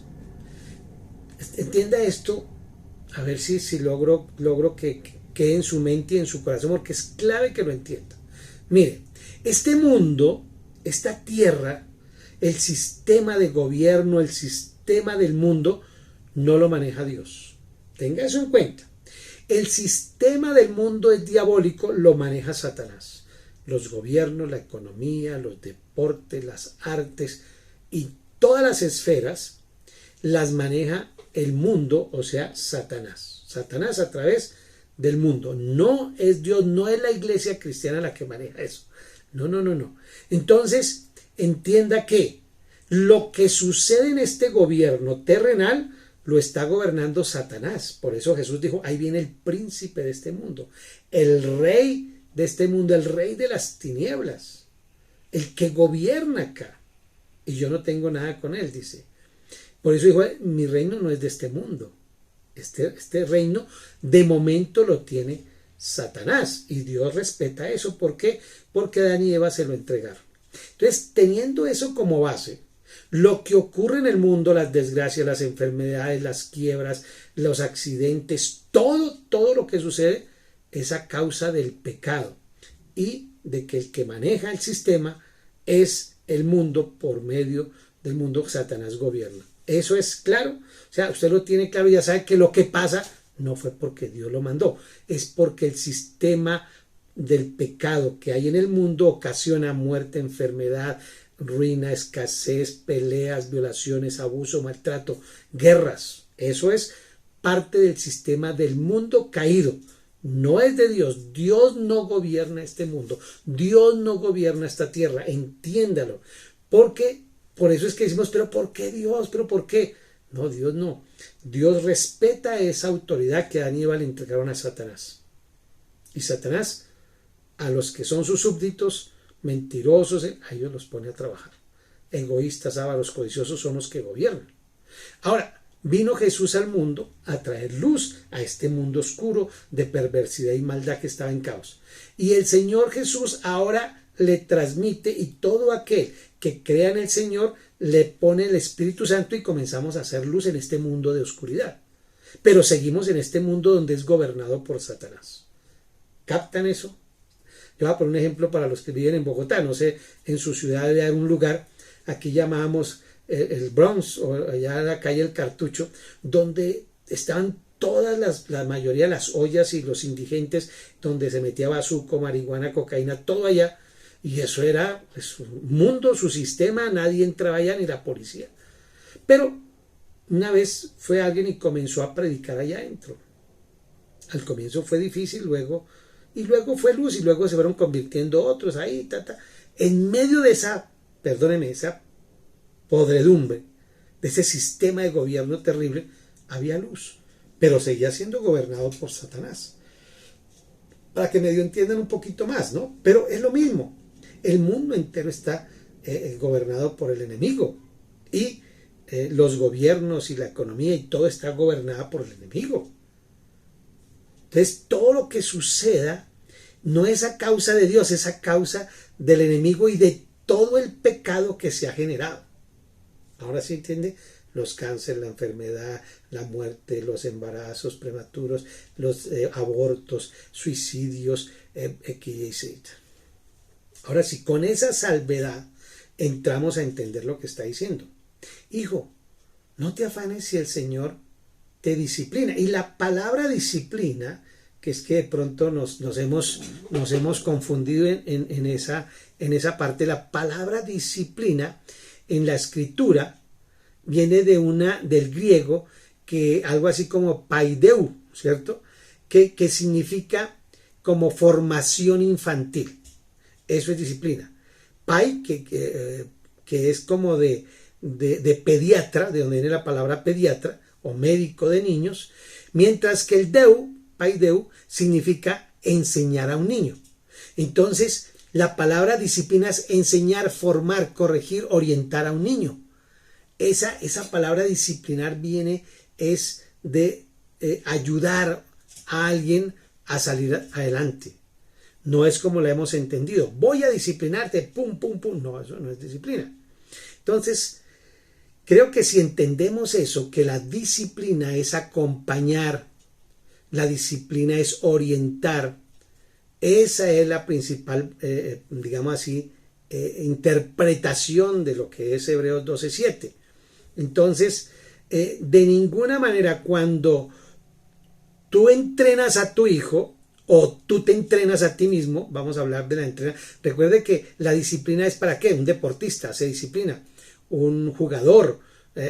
Entienda esto, a ver si logro que quede en su mente y en su corazón, porque es clave que lo entienda. Mire, este mundo, esta tierra, el sistema de gobierno, el sistema del mundo, no lo maneja Dios. Tenga eso en cuenta. El sistema del mundo es diabólico, lo maneja Satanás. Los gobiernos, la economía, los deportes, las artes y todas las esferas las maneja el mundo, o sea, Satanás. Satanás a través del mundo. No es Dios, no es la iglesia cristiana la que maneja eso. No. Entonces, entienda que lo que sucede en este gobierno terrenal lo está gobernando Satanás. Por eso Jesús dijo, ahí viene el príncipe de este mundo, el rey de este mundo, el rey de las tinieblas, el que gobierna acá. Y yo no tengo nada con él, dice. Por eso dijo, mi reino no es de este mundo. Este reino de momento lo tiene Satanás y Dios respeta eso. ¿Por qué? Porque Adán y Eva se lo entregaron. Entonces, teniendo eso como base, lo que ocurre en el mundo, las desgracias, las enfermedades, las quiebras, los accidentes, todo lo que sucede es a causa del pecado y de que el que maneja el sistema es el mundo. Por medio del mundo Satanás gobierna. Eso es claro. O sea, usted lo tiene claro y ya sabe que lo que pasa no fue porque Dios lo mandó, es porque el sistema del pecado que hay en el mundo ocasiona muerte, enfermedad, ruina, escasez, peleas, violaciones, abuso, maltrato, guerras. Eso es parte del sistema del mundo caído. No es de Dios. Dios no gobierna este mundo. Dios no gobierna esta tierra. Entiéndalo. Porque, por eso es que decimos, pero ¿por qué Dios? ¿Pero por qué? No, Dios no. Dios respeta esa autoridad que Adán y Eva le entregaron a Satanás. Y Satanás, a los que son sus súbditos, mentirosos, a ellos los pone a trabajar. Egoístas, ávaros, codiciosos son los que gobiernan. Ahora, vino Jesús al mundo a traer luz a este mundo oscuro de perversidad y maldad que estaba en caos. Y el Señor Jesús ahora le transmite, y todo aquel que crea en el Señor le pone el Espíritu Santo y comenzamos a hacer luz en este mundo de oscuridad. Pero seguimos en este mundo donde es gobernado por Satanás. ¿Captan eso? Yo voy a poner un ejemplo para los que viven en Bogotá. No sé, en su ciudad hay un lugar, aquí llamábamos el Bronx, o allá en la calle El Cartucho, donde estaban todas la mayoría de las ollas y los indigentes, donde se metía bazuco, marihuana, cocaína, todo allá. Y eso era su mundo, su sistema, nadie entraba allá, ni la policía. Pero una vez fue alguien y comenzó a predicar allá adentro. Al comienzo fue difícil, luego fue luz, y luego se fueron convirtiendo otros ahí, En medio de esa, perdóneme, esa podredumbre, de ese sistema de gobierno terrible, había luz, pero seguía siendo gobernado por Satanás. Para que medio entiendan un poquito más, ¿no? Pero es lo mismo. El mundo entero está gobernado por el enemigo, y los gobiernos y la economía y todo está gobernado por el enemigo. Entonces, todo lo que suceda no es a causa de Dios, es a causa del enemigo y de todo el pecado que se ha generado. Ahora sí entiende, los cánceres, la enfermedad, la muerte, los embarazos prematuros, los abortos, suicidios, etc. Ahora sí, con esa salvedad entramos a entender lo que está diciendo. Hijo, no te afanes si el Señor te disciplina. Y la palabra disciplina, que es que de pronto nos hemos confundido en esa parte, la palabra disciplina en la escritura viene del griego, que algo así como paideu, ¿cierto? Que significa como formación infantil. Eso es disciplina. Pai, que es como de pediatra, de donde viene la palabra pediatra, o médico de niños, mientras que el deu, paideu, significa enseñar a un niño. Entonces, la palabra disciplina es enseñar, formar, corregir, orientar a un niño. Esa palabra disciplinar es de ayudar a alguien a salir adelante. No es como la hemos entendido. Voy a disciplinarte, pum, pum, pum. No, eso no es disciplina. Entonces, creo que si entendemos eso, que la disciplina es acompañar, la disciplina es orientar, esa es la principal, digamos así, interpretación de lo que es Hebreos 12:7. Entonces, de ninguna manera cuando tú entrenas a tu hijo o tú te entrenas a ti mismo, vamos a hablar de la entrena. Recuerde que la disciplina es para qué, un deportista hace disciplina, un jugador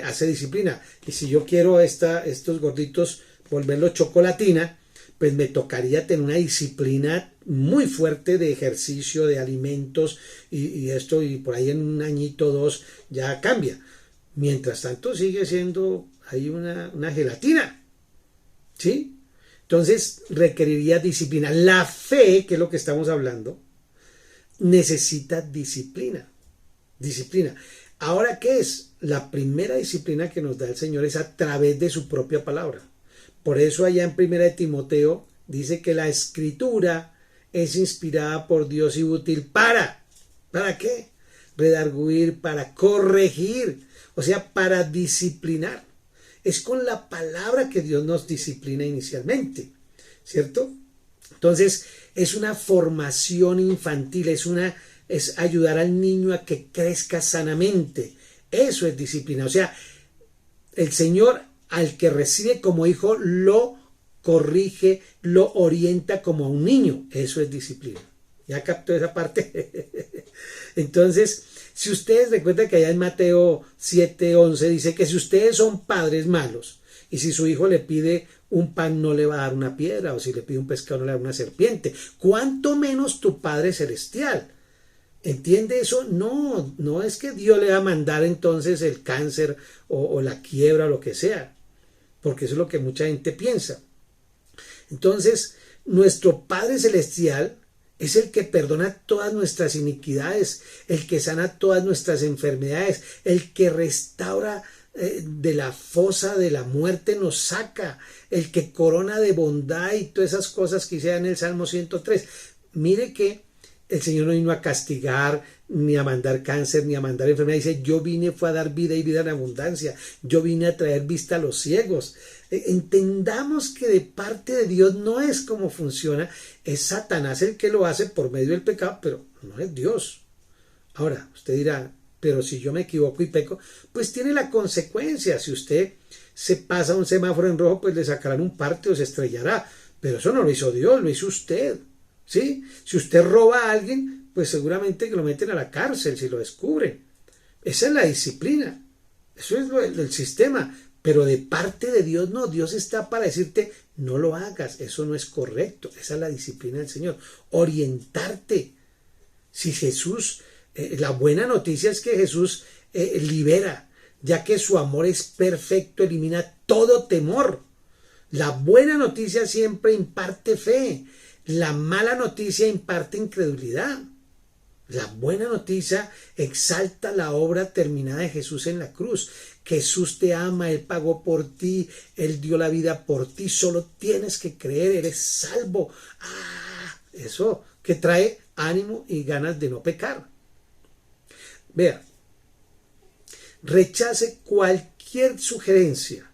hace disciplina. Y si yo quiero estos gorditos volverlos chocolatina, pues me tocaría tener una disciplina muy fuerte de ejercicio, de alimentos y esto, y por ahí en un añito o dos ya cambia. Mientras tanto sigue siendo ahí una gelatina, ¿sí? Entonces requeriría disciplina. La fe, que es lo que estamos hablando, necesita disciplina. Disciplina. Ahora, ¿qué es? La primera disciplina que nos da el Señor es a través de su propia palabra. Por eso allá en 1 de Timoteo dice que la escritura es inspirada por Dios y útil ¿para qué? Redarguir, para corregir, o sea, para disciplinar. Es con la palabra que Dios nos disciplina inicialmente, ¿cierto? Entonces, es una formación infantil, es ayudar al niño a que crezca sanamente. Eso es disciplina. O sea, el Señor al que recibe como hijo lo corrige, lo orienta como a un niño. Eso es disciplina. ¿Ya captó esa parte? Entonces, si ustedes recuerdan que allá en Mateo 7:11 dice que si ustedes son padres malos y si su hijo le pide un pan no le va a dar una piedra, o si le pide un pescado no le va a dar una serpiente, ¿cuánto menos tu Padre Celestial? ¿Entiende eso? No, no es que Dios le va a mandar entonces el cáncer o la quiebra o lo que sea, porque eso es lo que mucha gente piensa. Entonces, nuestro Padre Celestial es el que perdona todas nuestras iniquidades, el que sana todas nuestras enfermedades, el que restaura de la fosa de la muerte nos saca, el que corona de bondad y todas esas cosas que dice en el Salmo 103. Mire que el Señor no vino a castigar, ni a mandar cáncer, ni a mandar enfermedad. Dice, yo fue a dar vida y vida en abundancia. Yo vine a traer vista a los ciegos. Entendamos que de parte de Dios no es como funciona. Es Satanás el que lo hace por medio del pecado, pero no es Dios. Ahora, usted dirá, pero si yo me equivoco y peco, pues tiene la consecuencia. Si usted se pasa un semáforo en rojo, pues le sacarán un parte o se estrellará. Pero eso no lo hizo Dios, lo hizo usted. ¿Sí? Si usted roba a alguien, pues seguramente que lo meten a la cárcel si lo descubren. Esa es la disciplina. Eso es el sistema. Pero de parte de Dios no. Dios está para decirte, no lo hagas. Eso no es correcto. Esa es la disciplina del Señor. Orientarte. Si Jesús, la buena noticia es que Jesús libera, ya que su amor es perfecto, elimina todo temor. La buena noticia siempre imparte fe. La mala noticia imparte incredulidad. La buena noticia exalta la obra terminada de Jesús en la cruz. Jesús te ama, Él pagó por ti, Él dio la vida por ti, solo tienes que creer, eres salvo. Eso que trae ánimo y ganas de no pecar. Vea, rechace cualquier sugerencia,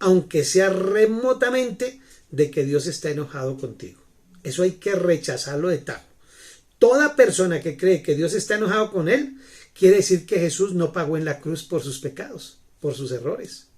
aunque sea remotamente, de que Dios está enojado contigo. Eso hay que rechazarlo de tajo. Toda persona que cree que Dios está enojado con él, quiere decir que Jesús no pagó en la cruz por sus pecados, por sus errores.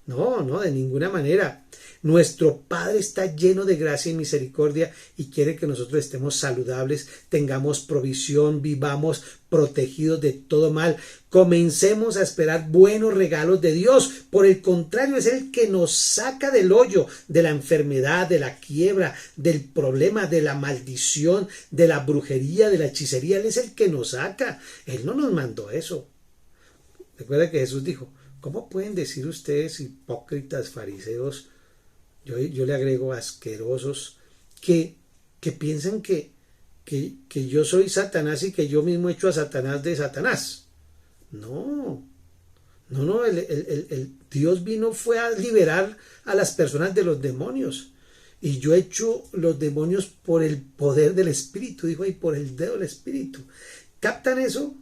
No, no, de ninguna manera. Nuestro Padre está lleno de gracia y misericordia y quiere que nosotros estemos saludables, tengamos provisión, vivamos protegidos de todo mal. Comencemos a esperar buenos regalos de Dios. Por el contrario, es el que nos saca del hoyo, de la enfermedad, de la quiebra, del problema, de la maldición, de la brujería, de la hechicería. Él es el que nos saca. Él no nos mandó eso. Recuerda que Jesús dijo, ¿cómo pueden decir ustedes, hipócritas, fariseos, yo le agrego asquerosos, que piensan que yo soy Satanás y que yo mismo he hecho a Satanás de Satanás? No, el Dios fue a liberar a las personas de los demonios. Y yo he hecho los demonios por el poder del Espíritu, dijo ahí, por el dedo del Espíritu. ¿Captan eso?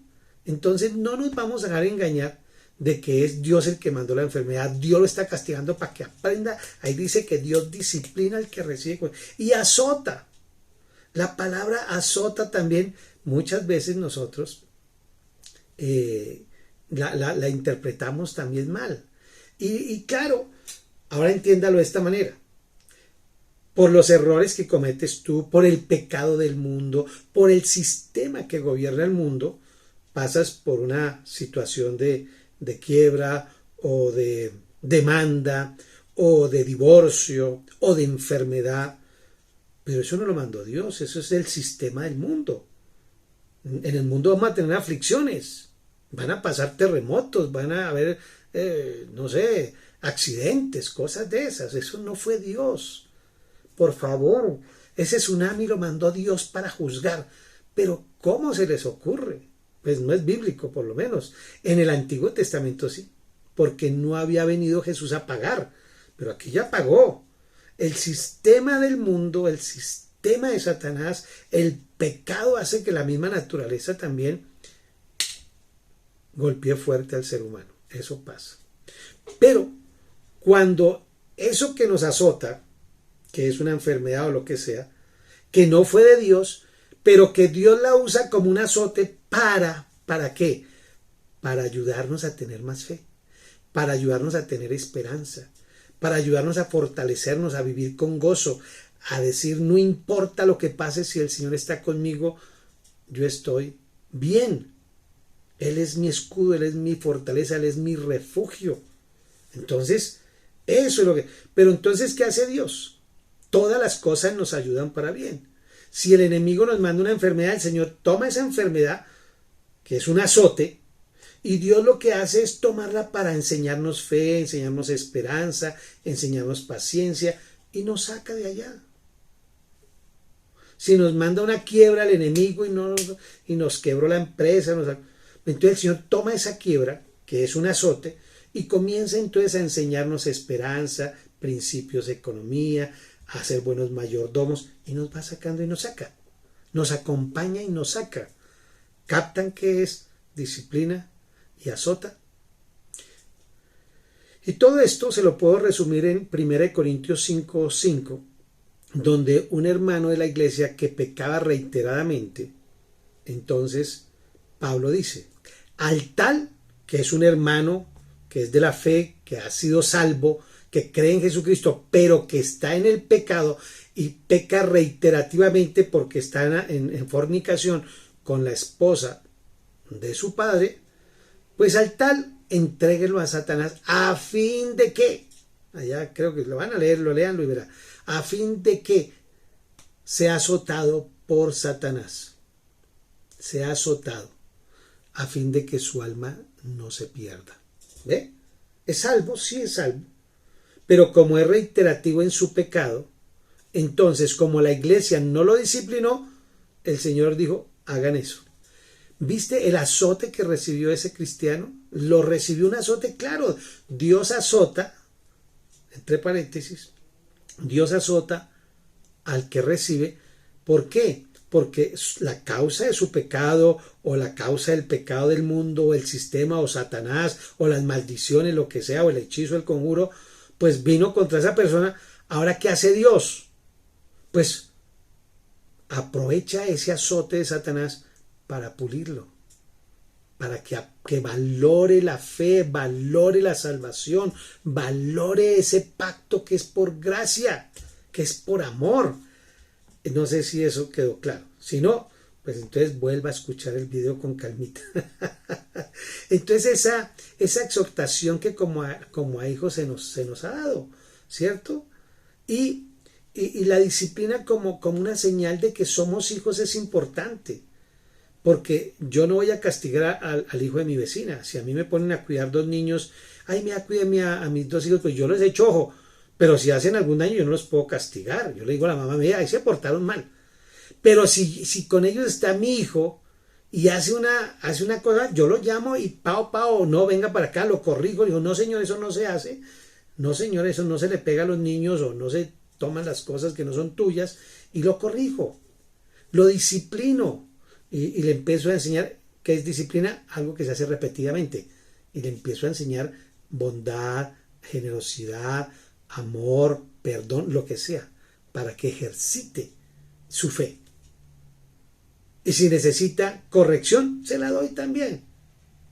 Entonces no nos vamos a dejar engañar de que es Dios el que mandó la enfermedad. Dios lo está castigando para que aprenda. Ahí dice que Dios disciplina al que recibe y azota. La palabra azota también muchas veces nosotros la interpretamos también mal. Y claro, ahora entiéndalo de esta manera. Por los errores que cometes tú, por el pecado del mundo, por el sistema que gobierna el mundo, pasas por una situación de quiebra o de demanda o de divorcio o de enfermedad. Pero eso no lo mandó Dios, eso es el sistema del mundo. En el mundo vamos a tener aflicciones, van a pasar terremotos, van a haber, no sé, accidentes, cosas de esas. Eso no fue Dios. Por favor, ese tsunami lo mandó Dios para juzgar. Pero ¿cómo se les ocurre? Pues no es bíblico, por lo menos. En el Antiguo Testamento sí, porque no había venido Jesús a pagar pero aquí ya pagó. El sistema del mundo, el sistema de Satanás, el pecado hace que la misma naturaleza también golpee fuerte al ser humano. Eso pasa. Pero cuando eso que nos azota, que es una enfermedad o lo que sea, que no fue de Dios, pero que Dios la usa como un azote ¿para qué? Para ayudarnos a tener más fe, para ayudarnos a tener esperanza, para ayudarnos a fortalecernos, a vivir con gozo, a decir, no importa lo que pase, si el Señor está conmigo, yo estoy bien. Él es mi escudo, Él es mi fortaleza, Él es mi refugio. Entonces, eso es lo que... Pero entonces, ¿qué hace Dios? Todas las cosas nos ayudan para bien. Si el enemigo nos manda una enfermedad, el Señor toma esa enfermedad, que es un azote, y Dios lo que hace es tomarla para enseñarnos fe, enseñarnos esperanza, enseñarnos paciencia, y nos saca de allá. Si nos manda una quiebra al enemigo y nos quebró la empresa, entonces el Señor toma esa quiebra, que es un azote, y comienza entonces a enseñarnos esperanza, principios de economía, a ser buenos mayordomos, y nos va sacando y nos saca. Nos acompaña y nos saca. ¿Captan qué es disciplina y azota? Y todo esto se lo puedo resumir en 1 Corintios 5:5, donde un hermano de la iglesia que pecaba reiteradamente, entonces Pablo dice, al tal que es un hermano que es de la fe, que ha sido salvo, que cree en Jesucristo, pero que está en el pecado y peca reiterativamente porque está en fornicación con la esposa de su padre, pues al tal entréguelo a Satanás a fin de que, allá creo que lo van a leer, lo leanlo y verá, a fin de que sea azotado por Satanás, sea azotado, a fin de que su alma no se pierda. ¿Ve? ¿Es salvo? Sí es salvo. Pero como es reiterativo en su pecado, entonces como la iglesia no lo disciplinó, el Señor dijo, hagan eso. ¿Viste el azote que recibió ese cristiano? Lo recibió un azote, claro. Dios azota, entre paréntesis, Dios azota al que recibe. ¿Por qué? Porque la causa de su pecado o la causa del pecado del mundo o el sistema o Satanás o las maldiciones, lo que sea, o el hechizo, el conjuro, pues vino contra esa persona. Ahora, ¿qué hace Dios? Pues aprovecha ese azote de Satanás para pulirlo, para que valore la fe, valore la salvación, valore ese pacto que es por gracia, que es por amor. No sé si eso quedó claro. Si no, pues entonces vuelva a escuchar el video con calmita. Entonces esa exhortación que como a hijos se nos ha dado, ¿cierto? Y la disciplina como una señal de que somos hijos es importante. Porque yo no voy a castigar al hijo de mi vecina. Si a mí me ponen a cuidar dos niños, ay, mira, cuídeme a mis dos hijos, pues yo les echo ojo. Pero si hacen algún daño, yo no los puedo castigar. Yo le digo a la mamá, mira, ahí se portaron mal. Pero si con ellos está mi hijo y hace una cosa, yo lo llamo y pao, no, venga para acá, lo corrijo. Digo, no, señor, eso no se hace. No, señor, eso no se le pega a los niños o no se toman las cosas que no son tuyas. Y lo corrijo. Lo disciplino. Y le empiezo a enseñar qué es disciplina, algo que se hace repetidamente. Y le empiezo a enseñar bondad, generosidad, amor, perdón, lo que sea, para que ejercite su fe. Y si necesita corrección, se la doy también.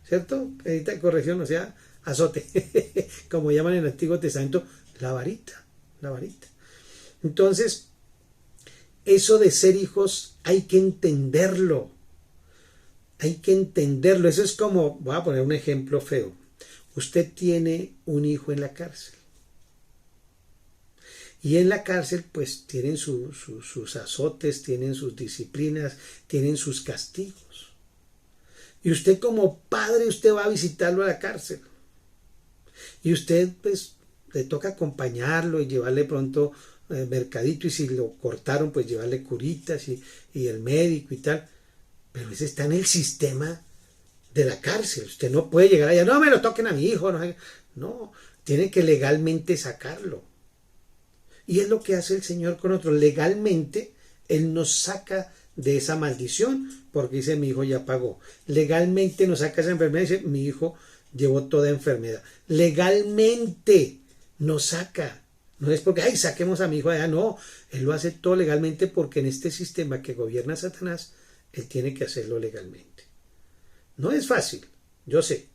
¿Cierto? Necesita corrección, o sea, azote. Como llaman en el Antiguo Testamento, la varita. La varita. Entonces, eso de ser hijos hay que entenderlo. Hay que entenderlo. Eso es como, voy a poner un ejemplo feo. Usted tiene un hijo en la cárcel. Y en la cárcel pues tienen sus azotes, tienen sus disciplinas, tienen sus castigos. Y usted como padre, usted va a visitarlo a la cárcel. Y usted pues le toca acompañarlo y llevarle pronto mercadito, y si lo cortaron pues llevarle curitas y el médico y tal. Pero ese está en el sistema de la cárcel. Usted no puede llegar allá, no me lo toquen a mi hijo. No, tiene que legalmente sacarlo. Y es lo que hace el Señor con nosotros. Legalmente, Él nos saca de esa maldición, porque dice, mi hijo ya pagó. Legalmente nos saca esa enfermedad, dice, mi hijo llevó toda enfermedad. Legalmente nos saca. No es porque, ay, saquemos a mi hijo allá. No, Él lo hace todo legalmente porque en este sistema que gobierna Satanás, Él tiene que hacerlo legalmente. No es fácil, yo sé.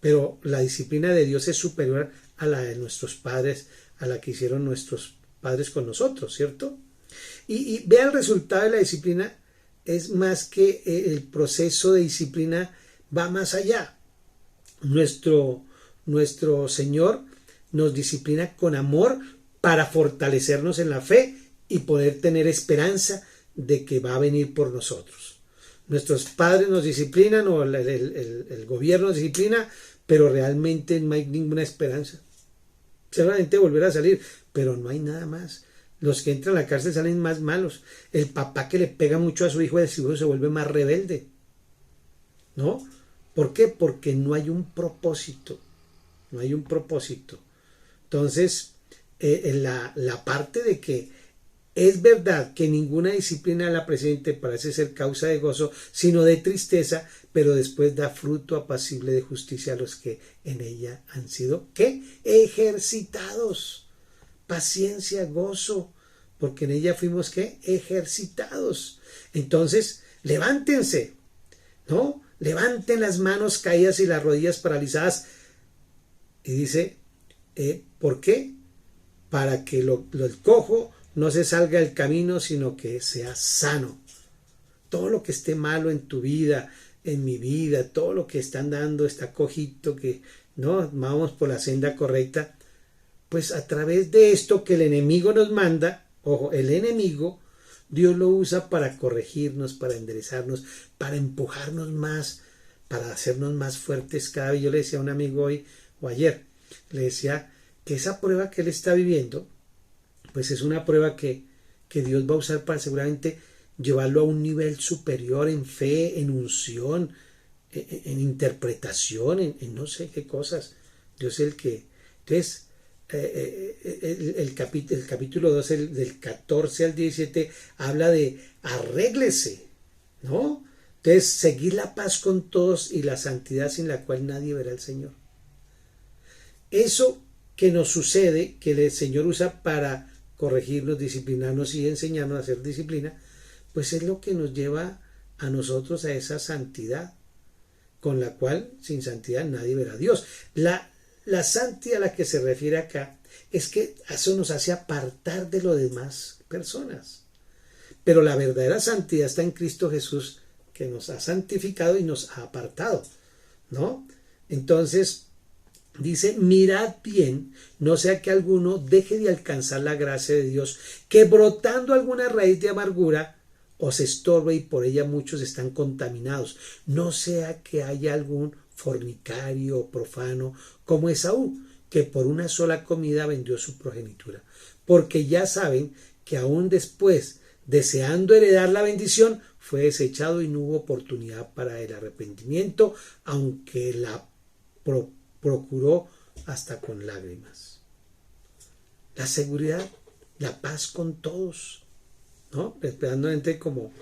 Pero la disciplina de Dios es superior a la de nuestros padres, a la que hicieron nuestros padres con nosotros, ¿cierto? Y vea el resultado de la disciplina, es más que el proceso de disciplina va más allá. Nuestro Señor nos disciplina con amor para fortalecernos en la fe y poder tener esperanza de que va a venir por nosotros. Nuestros padres nos disciplinan o el gobierno nos disciplina, pero realmente no hay ninguna esperanza. Seguramente volverá a salir, pero no hay nada más. Los que entran a la cárcel salen más malos. El papá que le pega mucho a su hijo se vuelve más rebelde. ¿No? ¿Por qué? Porque no hay un propósito. No hay un propósito. Entonces, la parte de que es verdad que ninguna disciplina de la presente parece ser causa de gozo, sino de tristeza, pero después da fruto apacible de justicia a los que en ella han sido, ¿qué? Ejercitados. Paciencia, gozo, porque en ella fuimos, ¿qué? Ejercitados. Entonces, levántense, ¿no? Levanten las manos caídas y las rodillas paralizadas. Y dice, ¿por qué? Para que el cojo no se salga del camino, sino que sea sano. Todo lo que esté malo en tu vida, en mi vida, todo lo que están dando, está cojito, que no vamos por la senda correcta, pues a través de esto que el enemigo nos manda, ojo, el enemigo, Dios lo usa para corregirnos, para enderezarnos, para empujarnos más, para hacernos más fuertes cada vez. Yo le decía a un amigo hoy o ayer, le decía que esa prueba que él está viviendo, pues es una prueba que Dios va a usar para seguramente llevarlo a un nivel superior en fe, en unción, en interpretación, en no sé qué cosas. Dios es el que... Entonces, el capítulo 12, del 14 al 17, habla de arréglese, ¿no? Entonces, seguir la paz con todos y la santidad sin la cual nadie verá al Señor. Eso que nos sucede, que el Señor usa para corregirnos, disciplinarnos y enseñarnos a hacer disciplina, pues es lo que nos lleva a nosotros a esa santidad, con la cual sin santidad nadie verá a Dios. La santidad a la que se refiere acá es que eso nos hace apartar de las demás personas. Pero la verdadera santidad está en Cristo Jesús, que nos ha santificado y nos ha apartado, ¿no? Entonces, dice, mirad bien, no sea que alguno deje de alcanzar la gracia de Dios, que brotando alguna raíz de amargura os estorbe y por ella muchos están contaminados. No sea que haya algún fornicario o profano como Esaú, que por una sola comida vendió su progenitura. Porque ya saben que aún después, deseando heredar la bendición, fue desechado y no hubo oportunidad para el arrepentimiento, aunque la procuró hasta con lágrimas. La seguridad, la paz con todos, ¿no? Esperándomente como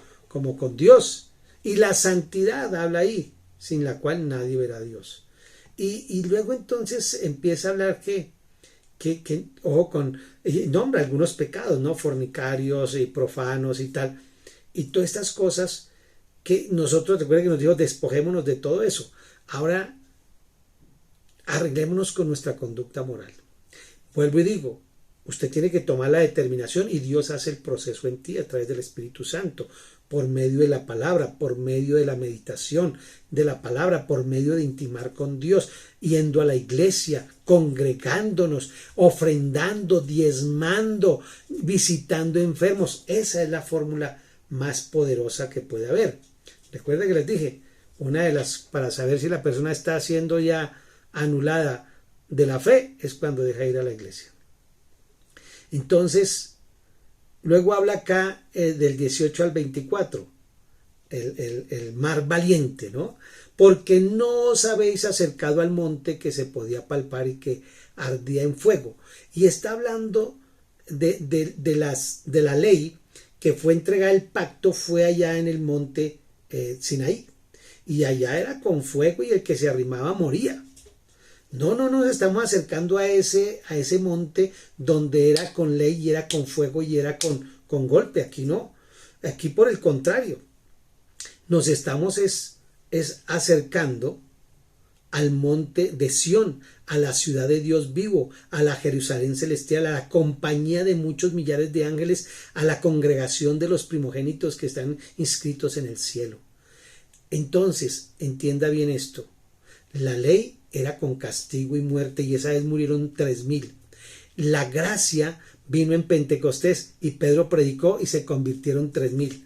con Dios. Y la santidad, habla ahí, sin la cual nadie verá a Dios. Y luego entonces empieza a hablar que ojo, nombra algunos pecados, ¿no? Fornicarios y profanos y tal. Y todas estas cosas que nosotros, recuerden que nos dijo, despojémonos de todo eso. Ahora, arreglémonos con nuestra conducta moral. Vuelvo y digo, usted tiene que tomar la determinación y Dios hace el proceso en ti a través del Espíritu Santo, por medio de la palabra, por medio de la meditación de la palabra, por medio de intimar con Dios, yendo a la iglesia, congregándonos, ofrendando, diezmando, visitando enfermos. Esa es la fórmula más poderosa que puede haber. Recuerden que les dije, una de las, para saber si la persona está siendo ya anulada de la fe, es cuando deja ir a la iglesia. Entonces, luego habla acá del 18 al 24, el mar valiente, ¿no? Porque no os habéis acercado al monte que se podía palpar y que ardía en fuego. Y está hablando de la ley que fue entregada, el pacto fue allá en el monte Sinaí. Y allá era con fuego y el que se arrimaba moría. No nos estamos acercando a ese monte donde era con ley y era con fuego y era con golpe. Aquí no. Aquí por el contrario. Nos estamos acercando al monte de Sión, a la ciudad de Dios vivo, a la Jerusalén celestial, a la compañía de muchos millares de ángeles, a la congregación de los primogénitos que están inscritos en el cielo. Entonces, entienda bien esto. La ley era con castigo y muerte y esa vez murieron 3,000. La gracia vino en Pentecostés y Pedro predicó y se convirtieron 3,000.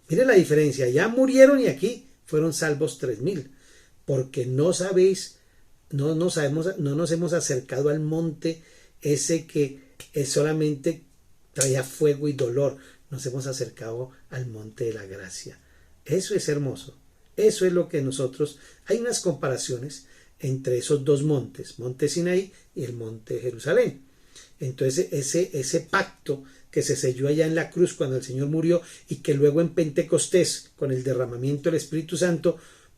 Mire la diferencia, ya murieron y aquí fueron salvos 3,000. Porque no sabéis, no nos hemos acercado al monte ese que solamente traía fuego y dolor. Nos hemos acercado al monte de la gracia. Eso es hermoso. Eso es lo que nosotros... Hay unas comparaciones entre esos dos montes, monte Sinaí y el monte Jerusalén. Entonces ese pacto que se selló allá en la cruz cuando el Señor murió y que luego en Pentecostés con el derramamiento del Espíritu Santo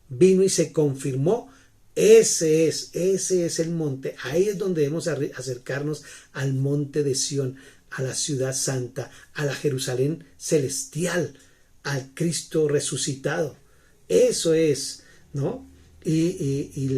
vino y se confirmó, ese es el monte. Ahí es donde debemos acercarnos al monte de Sión, a la ciudad santa, a la Jerusalén celestial, al Cristo resucitado. Eso es, ¿no? Y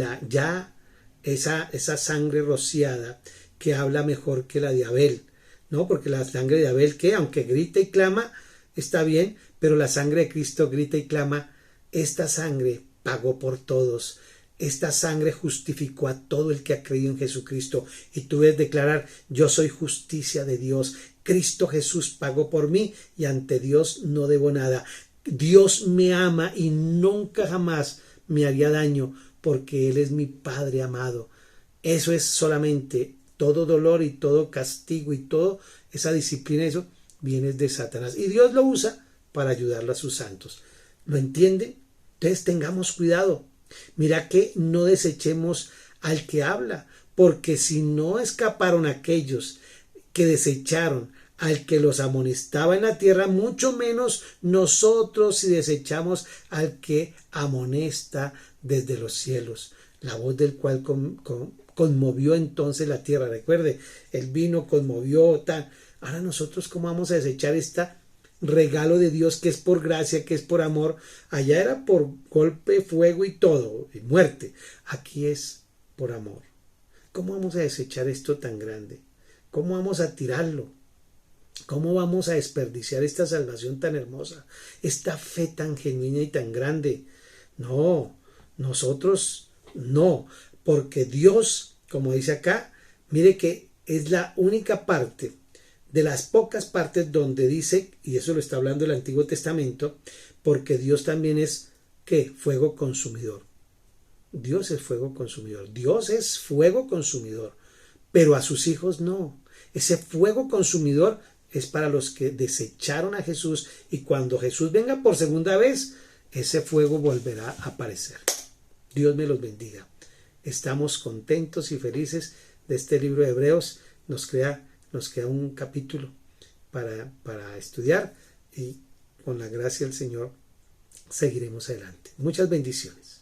esa sangre rociada que habla mejor que la de Abel, ¿no? Porque la sangre de Abel, que aunque grita y clama, está bien, pero la sangre de Cristo grita y clama. Esta sangre pagó por todos. Esta sangre justificó a todo el que ha creído en Jesucristo. Y tú debes declarar, yo soy justicia de Dios. Cristo Jesús pagó por mí y ante Dios no debo nada. Dios me ama y nunca jamás me haría daño porque Él es mi Padre amado. Eso es solamente todo dolor y todo castigo y toda esa disciplina, eso viene de Satanás. Y Dios lo usa para ayudarlo a sus santos. ¿Lo entienden? Entonces tengamos cuidado. Mira que no desechemos al que habla, porque si no escaparon aquellos que desecharon al que los amonestaba en la tierra, mucho menos nosotros si desechamos al que amonesta desde los cielos, la voz del cual conmovió entonces la tierra. Recuerde, él vino, conmovió, tal. Ahora nosotros, ¿cómo vamos a desechar esta regalo de Dios que es por gracia, que es por amor? Allá era por golpe, fuego y todo, y muerte. Aquí es por amor. ¿Cómo vamos a desechar esto tan grande? ¿Cómo vamos a tirarlo? ¿Cómo vamos a desperdiciar esta salvación tan hermosa? Esta fe tan genuina y tan grande. No, nosotros no, porque Dios, como dice acá, mire que es la única parte de las pocas partes donde dice, y eso lo está hablando el Antiguo Testamento, porque Dios también es, ¿qué? Fuego consumidor. Dios es fuego consumidor. Dios es fuego consumidor, pero a sus hijos no. Ese fuego consumidor es para los que desecharon a Jesús y cuando Jesús venga por segunda vez, ese fuego volverá a aparecer. Dios me los bendiga. Estamos contentos y felices de este libro de Hebreos. Nos queda un capítulo para estudiar y con la gracia del Señor seguiremos adelante. Muchas bendiciones.